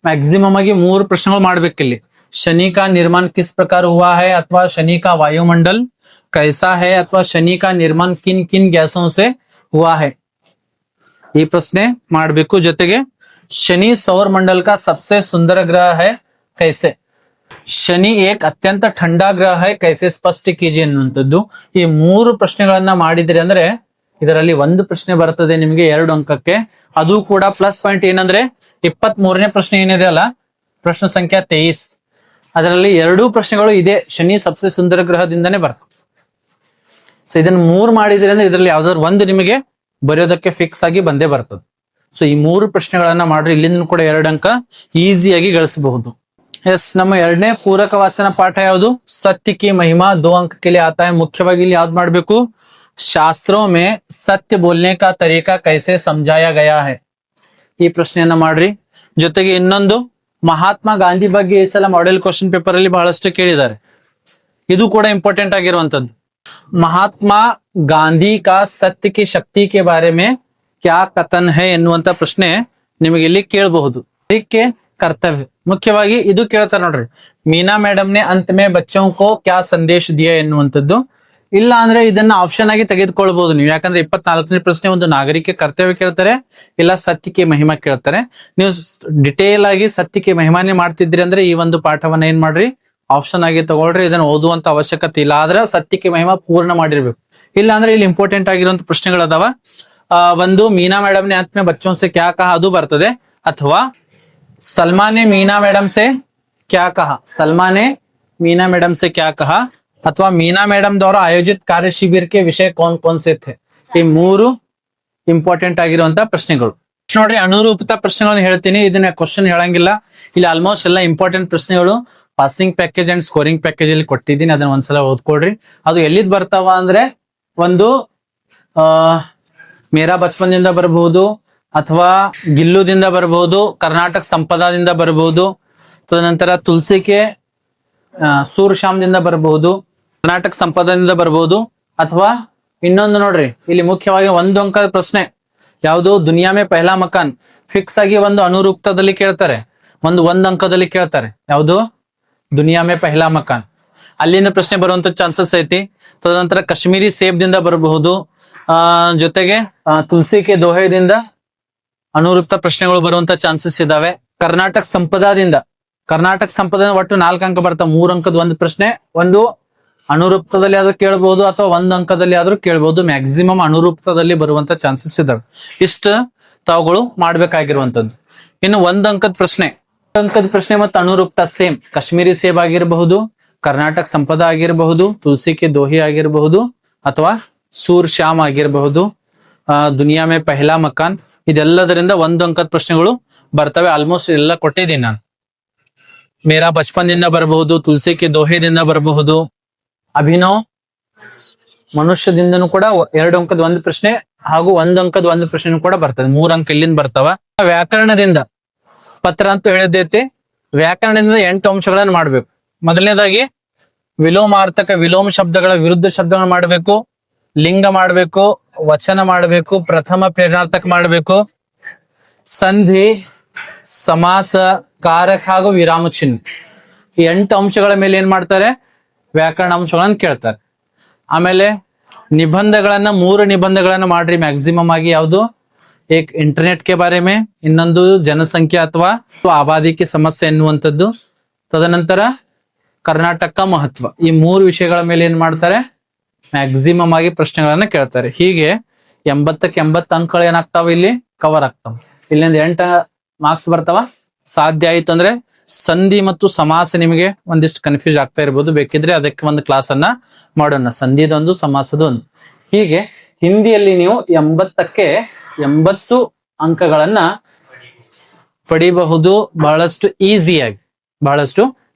ಮ್ಯಾಕ್ಸಿಮಮ್ ಆಗಿ 3 ಪ್ರಶ್ನೆಗಳು ಮಾಡ್ಬೇಕಿಲ್ಲಿ. शनि का निर्माण किस प्रकार हुआ है, अथवा शनि का वायुमंडल कैसा है, अथवा शनि का निर्माण किन किन गैसों से हुआ है. ये प्रश्न ಮಾಡಬೇಕು. ಜೊತೆಗೆ शनि सौर मंडल का सबसे सुंदर ग्रह है कैसे. शनि एक अत्यंत ठंडा ग्रह है कैसे स्पष्ट कीजिए ಅನ್ನುವಂಥದ್ದು. ಈ 3 ಪ್ರಶ್ನೆಗಳನ್ನ ಮಾಡಿದ್ರಿ ಅಂದ್ರೆ ಇದರಲ್ಲಿ ಒಂದು ಪ್ರಶ್ನೆ ಬರ್ತದೆ ನಿಮಗೆ 2 ಅಂಕಕ್ಕೆ. ಅದು ಕೂಡ ಪ್ಲಸ್ ಪಾಯಿಂಟ್ ಏನಂದ್ರೆ 23ನೇ ಪ್ರಶ್ನೆ ಏನಿದೆ ಅಲ್ಲ, ಪ್ರಶ್ನೆ ಸಂಖ್ಯೆ 23, ಅದರಲ್ಲಿ 2 ಪ್ರಶ್ನೆಗಳು ಇದೆ ಶನಿ ಸಬ್ಸೆ ಸುಂದರ ಗ್ರಹದಿಂದನೇ ಬರ್ತದೆ. ಸೊ ಇದನ್ನ 3 ಮಾಡಿದ್ರಿ ಅಂದ್ರೆ ಇದರಲ್ಲಿ ಯಾವ್ದಾದ್ರು ಒಂದು ನಿಮಗೆ ಬರೆಯೋದಕ್ಕೆ ಫಿಕ್ಸ್ ಆಗಿ ಬಂದೇ ಬರ್ತದೆ. ಸೊ ಈ 3 ಪ್ರಶ್ನೆಗಳನ್ನ ಮಾಡ್ರಿ. ಇಲ್ಲಿಂದ ಕೂಡ 2 ಅಂಕ ಈಸಿಯಾಗಿ ಗಳಿಸಬಹುದು. ಎಸ್, ನಮ್ಮ 2ನೇ ಪೂರಕ ವಾಚನ ಪಾಠ ಯಾವುದು? ಸತ್ಯ ಕಿ ಮಹಿಮಾ 2 अंक के लिए आता है. ಮುಖ್ಯವಾಗಿ ಇಲ್ಲಿ ಯಾವ್ದು ಮಾಡ್ಬೇಕು? ಶಾಸ್ತ್ರೋं में सत्य बोलने का तरीका कैसे समझाया गया है. ಈ ಪ್ರಶ್ನೆಯನ್ನ ಮಾಡ್ರಿ. ಜೊತೆಗೆ ಇನ್ನೊಂದು ಮಹಾತ್ಮ ಗಾಂಧಿ ಬಗ್ಗೆ ಈ ಸಲ ಮಾಡೆಲ್ ಕ್ವಶನ್ ಪೇಪರ್ ಅಲ್ಲಿ ಬಹಳಷ್ಟು ಕೇಳಿದ್ದಾರೆ. ಇದು ಕೂಡ ಇಂಪಾರ್ಟೆಂಟ್ ಆಗಿರುವಂತದ್ದು. ಮಹಾತ್ಮ ಗಾಂಧಿ ಕಾ ಸತ್ಯ ಕಿ ಶಕ್ತಿ ಕೆ ಬಾರೆ ಮೇ ಕ್ಯಾ ಕಥನ್ ಹೈ ಎನ್ನುವಂತ ಪ್ರಶ್ನೆ ನಿಮಗೆ ಇಲ್ಲಿ ಕೇಳಬಹುದು. ಇದಕ್ಕೆ ಕರ್ತವ್ಯ ಮುಖ್ಯವಾಗಿ ಇದು ಕೇಳ್ತಾರೆ ನೋಡ್ರಿ. ಮೀನಾ ಮೇಡಮ್ ನೆ ಅಂತ್ ಮೇ ಬಚ್ಚೋಂ ಕೋ ಕ್ಯಾ ಸಂದೇಶ ದಿಯಾ ಎನ್ನುವಂಥದ್ದು. ಇಲ್ಲ ಅಂದ್ರೆ ಇದನ್ನ ಆಪ್ಷನ್ ಆಗಿ ತೆಗೆದುಕೊಳ್ಬಹುದು ನೀವು. ಯಾಕಂದ್ರೆ 24ನೇ ಪ್ರಶ್ನೆ ಒಂದು ನಾಗರಿಕ ಕರ್ತವ್ಯ ಕೇಳ್ತಾರೆ, ಇಲ್ಲ ಸತ್ಯಕ್ಕೆ ಮಹಿಮಾ ಕೇಳ್ತಾರೆ. ನೀವು ಡಿಟೇಲ್ ಆಗಿ ಸತ್ಯಕ್ಕೆ ಮಹಿಮಾನೆ ಮಾಡ್ತಿದ್ರಿ ಅಂದ್ರೆ ಈ ಒಂದು ಪಾಠವನ್ನ ಏನ್ ಮಾಡ್ರಿ, ಆಪ್ಷನ್ ಆಗಿ ತಗೊಳ್ರಿ. ಇದನ್ನ ಓದುವಂತ ಅವಶ್ಯಕತೆ ಇಲ್ಲ. ಆದ್ರೆ ಸತ್ಯಕ್ಕೆ ಮಹಿಮಾ ಪೂರ್ಣ ಮಾಡಿರ್ಬೇಕು. ಇಲ್ಲ ಅಂದ್ರೆ ಇಲ್ಲಿ ಇಂಪಾರ್ಟೆಂಟ್ ಆಗಿರುವಂತ ಪ್ರಶ್ನೆಗಳು ಅದಾವ. ಒಂದು ಮೀನಾ ಮೇಡಮ್ ನೆ ಅಂತ್ ಮೇ ಬಚ್ಚೋಂ ಸೆ ಕ್ಯಾ ಕಹಾ ಅದು ಬರ್ತದೆ. ಅಥವಾ ಸಲ್ಮಾನ್ ನೆ ಮೀನಾ ಮೇಡಮ್ ಸೆ ಕ್ಯಾ ಕಹಾ. ಸಲ್ಮಾನ್ ನೆ मीना मैडम से क्या कहा ಅಥವಾ ಮೀನಾ ಮೇಡಮ್ ದವರ ಆಯೋಜಿತ ಕಾರ್ಯ ಶಿಬಿರ ಕೆ ವಿಷಯ ಕೌನ್ ಕೌನ್ ಸೆ ಥೆ. ಈ ಮೂರು ಇಂಪಾರ್ಟೆಂಟ್ ಆಗಿರುವಂತ ಪ್ರಶ್ನೆಗಳು ನೋಡ್ರಿ. ಅನುರೂಪತ ಪ್ರಶ್ನೆಗಳನ್ನ ಹೇಳ್ತೀನಿ, ಇದನ್ನ ಕ್ವಶನ್ ಹೇಳಂಗಿಲ್ಲ. ಇಲ್ಲಿ ಆಲ್ಮೋಸ್ಟ್ ಎಲ್ಲ ಇಂಪಾರ್ಟೆಂಟ್ ಪ್ರಶ್ನೆಗಳು passing package and scoring package ಅಲ್ಲಿ ಕೊಟ್ಟಿದ್ದೀನಿ, ಅದನ್ನ ಒಂದ್ಸಲ ಓದ್ಕೊಡ್ರಿ. ಅದು ಎಲ್ಲಿದ್ ಬರ್ತಾವ ಅಂದ್ರೆ ಒಂದು ಮೇರಾ ಬಚಪನ್ದಿಂದ ಬರಬಹುದು, ಅಥವಾ ಗಿಲ್ಲುದಿಂದ ಬರಬಹುದು, ಕರ್ನಾಟಕ ಸಂಪದಾದಿಂದ ಬರಬಹುದು, ತದನಂತರ ತುಳಸಿ ಕೆ ಸೂರ್ಶ್ಯಾಮ್ದಿಂದ ಬರಬಹುದು, ಕರ್ನಾಟಕ ಸಂಪದದಿಂದ ಬರಬಹುದು, ಅಥವಾ ಇನ್ನೊಂದು ನೋಡ್ರಿ ಇಲ್ಲಿ ಮುಖ್ಯವಾಗಿ ಒಂದು ಅಂಕದ ಪ್ರಶ್ನೆ ಯಾವುದು, ದುನಿಯಾ ಮೇ ಪಹಲಾ ಮಕಾನ್ ಫಿಕ್ಸ್ ಆಗಿ ಒಂದು ಅನುರೂಪ್ತದಲ್ಲಿ ಕೇಳ್ತಾರೆ, ಒಂದು ಅಂಕದಲ್ಲಿ ಕೇಳ್ತಾರೆ. ಯಾವುದು, ದುನಿಯಾ ಮೇ ಪಹಲಾ ಮಕಾನ್, ಅಲ್ಲಿಂದ ಪ್ರಶ್ನೆ ಬರುವಂತ ಚಾನ್ಸಸ್ ಐತಿ. ತದನಂತರ ಕಾಶ್ಮೀರಿ ಸೇಬ್ದಿಂದ ಬರಬಹುದು, ಜೊತೆಗೆ ತುಳಸಿ ಕೆ ದೋಹೆದಿಂದ ಅನುರೂಪ್ತ ಪ್ರಶ್ನೆಗಳು ಬರುವಂತ ಚಾನ್ಸಸ್ ಇದಾವೆ. ಕರ್ನಾಟಕ ಸಂಪದಾದಿಂದ ಒಟ್ಟು 4 ಅಂಕ ಬರ್ತಾವ. 3 ಅಂಕದ ಒಂದು ಪ್ರಶ್ನೆ, ಒಂದು ಅನುರೂಪ್ತದಲ್ಲಿ ಆದ್ರೂ ಕೇಳಬಹುದು ಅಥವಾ 1 ಅಂಕದಲ್ಲಿ ಆದ್ರೂ ಕೇಳಬಹುದು. ಮ್ಯಾಕ್ಸಿಮಮ್ ಅನುರೂಪ್ತದಲ್ಲಿ ಬರುವಂತ ಚಾನ್ಸಸ್ ಇದಾವೆ. ಇಷ್ಟ ತಾವುಗಳು ಮಾಡ್ಬೇಕಾಗಿರುವಂತದ್ದು. ಇನ್ನು 1 ಅಂಕದ ಪ್ರಶ್ನೆ ಮತ್ತು ಅನುರೂಪ್ತ ಸೇಮ್, ಕಾಶ್ಮೀರಿ ಸೇಬ್ ಆಗಿರಬಹುದು, ಕರ್ನಾಟಕ ಸಂಪದ ಆಗಿರಬಹುದು, ತುಳಸಿ ಕೆ ದೋಹಿ ಆಗಿರಬಹುದು, ಅಥವಾ ಸೂರ್ ಶ್ಯಾಮ್ ಆಗಿರಬಹುದು, ದುನಿಯಾ ಮೇ ಪಹಲಾ ಮಕಾನ್, ಇದೆಲ್ಲದರಿಂದ 1 ಅಂಕದ ಪ್ರಶ್ನೆಗಳು ಬರ್ತವೆ. ಆಲ್ಮೋಸ್ಟ್ ಎಲ್ಲ ಕೊಟ್ಟಿದ್ದೀನಿ ನಾನು. ಮೇರಾ ಬಚಪನ್ದಿಂದ ಬರಬಹುದು, ತುಳಸಿ ಕೆ ದೋಹೆದಿಂದ ಬರಬಹುದು, ಅಭಿನವ್ ಮನುಷ್ಯದಿಂದನೂ ಕೂಡ 2 ಅಂಕದ ಒಂದು ಪ್ರಶ್ನೆ ಹಾಗೂ 1 ಅಂಕದ ಒಂದು ಪ್ರಶ್ನೆ ಕೂಡ ಬರ್ತದೆ. 3 ಅಂಕ ಇಲ್ಲಿಂದ ಬರ್ತಾವ. ವ್ಯಾಕರಣದಿಂದ ಪತ್ರ ಅಂತೂ ಹೇಳಿದ್ದೈತಿ. ವ್ಯಾಕರಣದಿಂದ 8 ಅಂಶಗಳನ್ನು ಮಾಡ್ಬೇಕು. ಮೊದಲನೇದಾಗಿ ವಿಲೋಮಾರ್ಥಕ ವಿಲೋಮ ಶಬ್ದಗಳ ವಿರುದ್ಧ ಶಬ್ದಗಳನ್ನು ಮಾಡಬೇಕು, ಲಿಂಗ ಮಾಡಬೇಕು, ವಚನ ಮಾಡಬೇಕು, ಪ್ರಥಮ ಪ್ರೇರಣಾರ್ಥಕ ಮಾಡಬೇಕು, ಸಂಧಿ, ಸಮಾಸ, ಕಾರಕ ಹಾಗೂ ವಿರಾಮ ಚಿಹ್ನೆ. ಈ 8 ಅಂಶಗಳ ಮೇಲೆ ಏನ್ ಮಾಡ್ತಾರೆ, ವ್ಯಾಕರಣ ಅಂಶಗಳನ್ನ ಕೇಳ್ತಾರೆ. ಆಮೇಲೆ ನಿಬಂಧಗಳನ್ನ 3 ನಿಬಂಧಗಳನ್ನ ಮಾಡ್ರಿ ಮ್ಯಾಕ್ಸಿಮಮ್ ಆಗಿ. ಯಾವುದು, ಏಕ್ ಇಂಟರ್ನೆಟ್ ಕೆ ಬಾರೆ ಮೇ, ಇನ್ನೊಂದು ಜನಸಂಖ್ಯೆ ಅಥವಾ ಆಬಾದಿ ಕಿ ಸಮಸ್ಯೆ ಎನ್ನುವಂಥದ್ದು, ತದನಂತರ ಕರ್ನಾಟಕ ಮಹತ್ವ. ಈ 3 ವಿಷಯಗಳ ಮೇಲೆ ಏನ್ ಮಾಡ್ತಾರೆ, ಮ್ಯಾಕ್ಸಿಮಮ್ ಆಗಿ ಪ್ರಶ್ನೆಗಳನ್ನ ಕೇಳ್ತಾರೆ. ಹೀಗೆ 80ಕ್ಕೆ 80 ಅಂಕಗಳು ಏನಾಗ್ತಾವ, ಇಲ್ಲಿ ಕವರ್ ಆಗ್ತಾವ. ಇಲ್ಲಿಂದ 8 ಮಾರ್ಕ್ಸ್ ಬರ್ತಾವ. ಸಾಧ್ಯ ಆಯ್ತು ಅಂದ್ರೆ ಸಂಧಿ ಮತ್ತು ಸಮಾಸ ನಿಮಗೆ ಒಂದಿಷ್ಟು ಕನ್ಫ್ಯೂಸ್ ಆಗ್ತಾ ಇರ್ಬೋದು, ಬೇಕಿದ್ರೆ ಅದಕ್ಕೆ ಒಂದು ಕ್ಲಾಸ್ ಅನ್ನ ಮಾಡೋಣ, ಸಂಧಿದೊಂದು ಸಮಾಸದೊಂದು. ಹೀಗೆ ಹಿಂದಿಯಲ್ಲಿ ನೀವು 80ಕ್ಕೆ 80 ಅಂಕಗಳನ್ನ ಪಡಿಬಹುದು ಬಹಳಷ್ಟು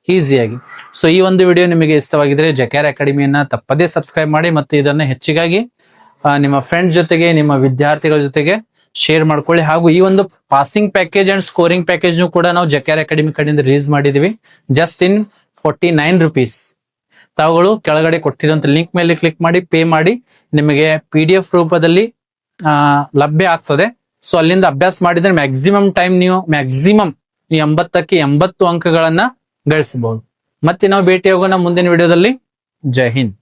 ಈಸಿಯಾಗಿ. ಸೊ ಈ ಒಂದು ವಿಡಿಯೋ ನಿಮಗೆ ಇಷ್ಟವಾಗಿದ್ರೆ ಜಕ್ಯಾರ್ ಅಕಾಡೆಮಿಯನ್ನ ತಪ್ಪದೇ ಸಬ್ಸ್ಕ್ರೈಬ್ ಮಾಡಿ, ಮತ್ತು ಇದನ್ನ ಹೆಚ್ಚಿಗಾಗಿ ನಿಮ್ಮ ಫ್ರೆಂಡ್ ಜೊತೆಗೆ, ನಿಮ್ಮ ವಿದ್ಯಾರ್ಥಿಗಳ ಜೊತೆಗೆ ಶೇರ್ ಮಾಡ್ಕೊಳ್ಳಿ. ಹಾಗೂ ಈ ಒಂದು passing package and scoring package ಕೂಡ ನಾವು ಜಕ್ಯಾರ್ ಅಕಾಡೆಮಿ ಕಡೆಯಿಂದ ರಿಲೀಸ್ ಮಾಡಿದೀವಿ, ಜಸ್ಟ್ ಇನ್ 49 rupees. ತಾವುಗಳು ಕೆಳಗಡೆ ಕೊಟ್ಟಿರುವಂತ ಲಿಂಕ್ ಮೇಲೆ ಕ್ಲಿಕ್ ಮಾಡಿ ಪೇ ಮಾಡಿ, ನಿಮಗೆ PDF ರೂಪದಲ್ಲಿ ಲಭ್ಯ ಆಗ್ತದೆ. ಸೊ ಅಲ್ಲಿಂದ ಅಭ್ಯಾಸ ಮಾಡಿದ್ರೆ ಮ್ಯಾಕ್ಸಿಮಮ್ 80ಕ್ಕೆ 80 ಅಂಕಗಳನ್ನ ಗಳಿಸಬಹುದು. ಮತ್ತೆ ನಾವು ಭೇಟಿ ಹೋಗೋಣ ಮುಂದಿನ ವಿಡಿಯೋದಲ್ಲಿ. ಜೈ ಹಿಂದ್.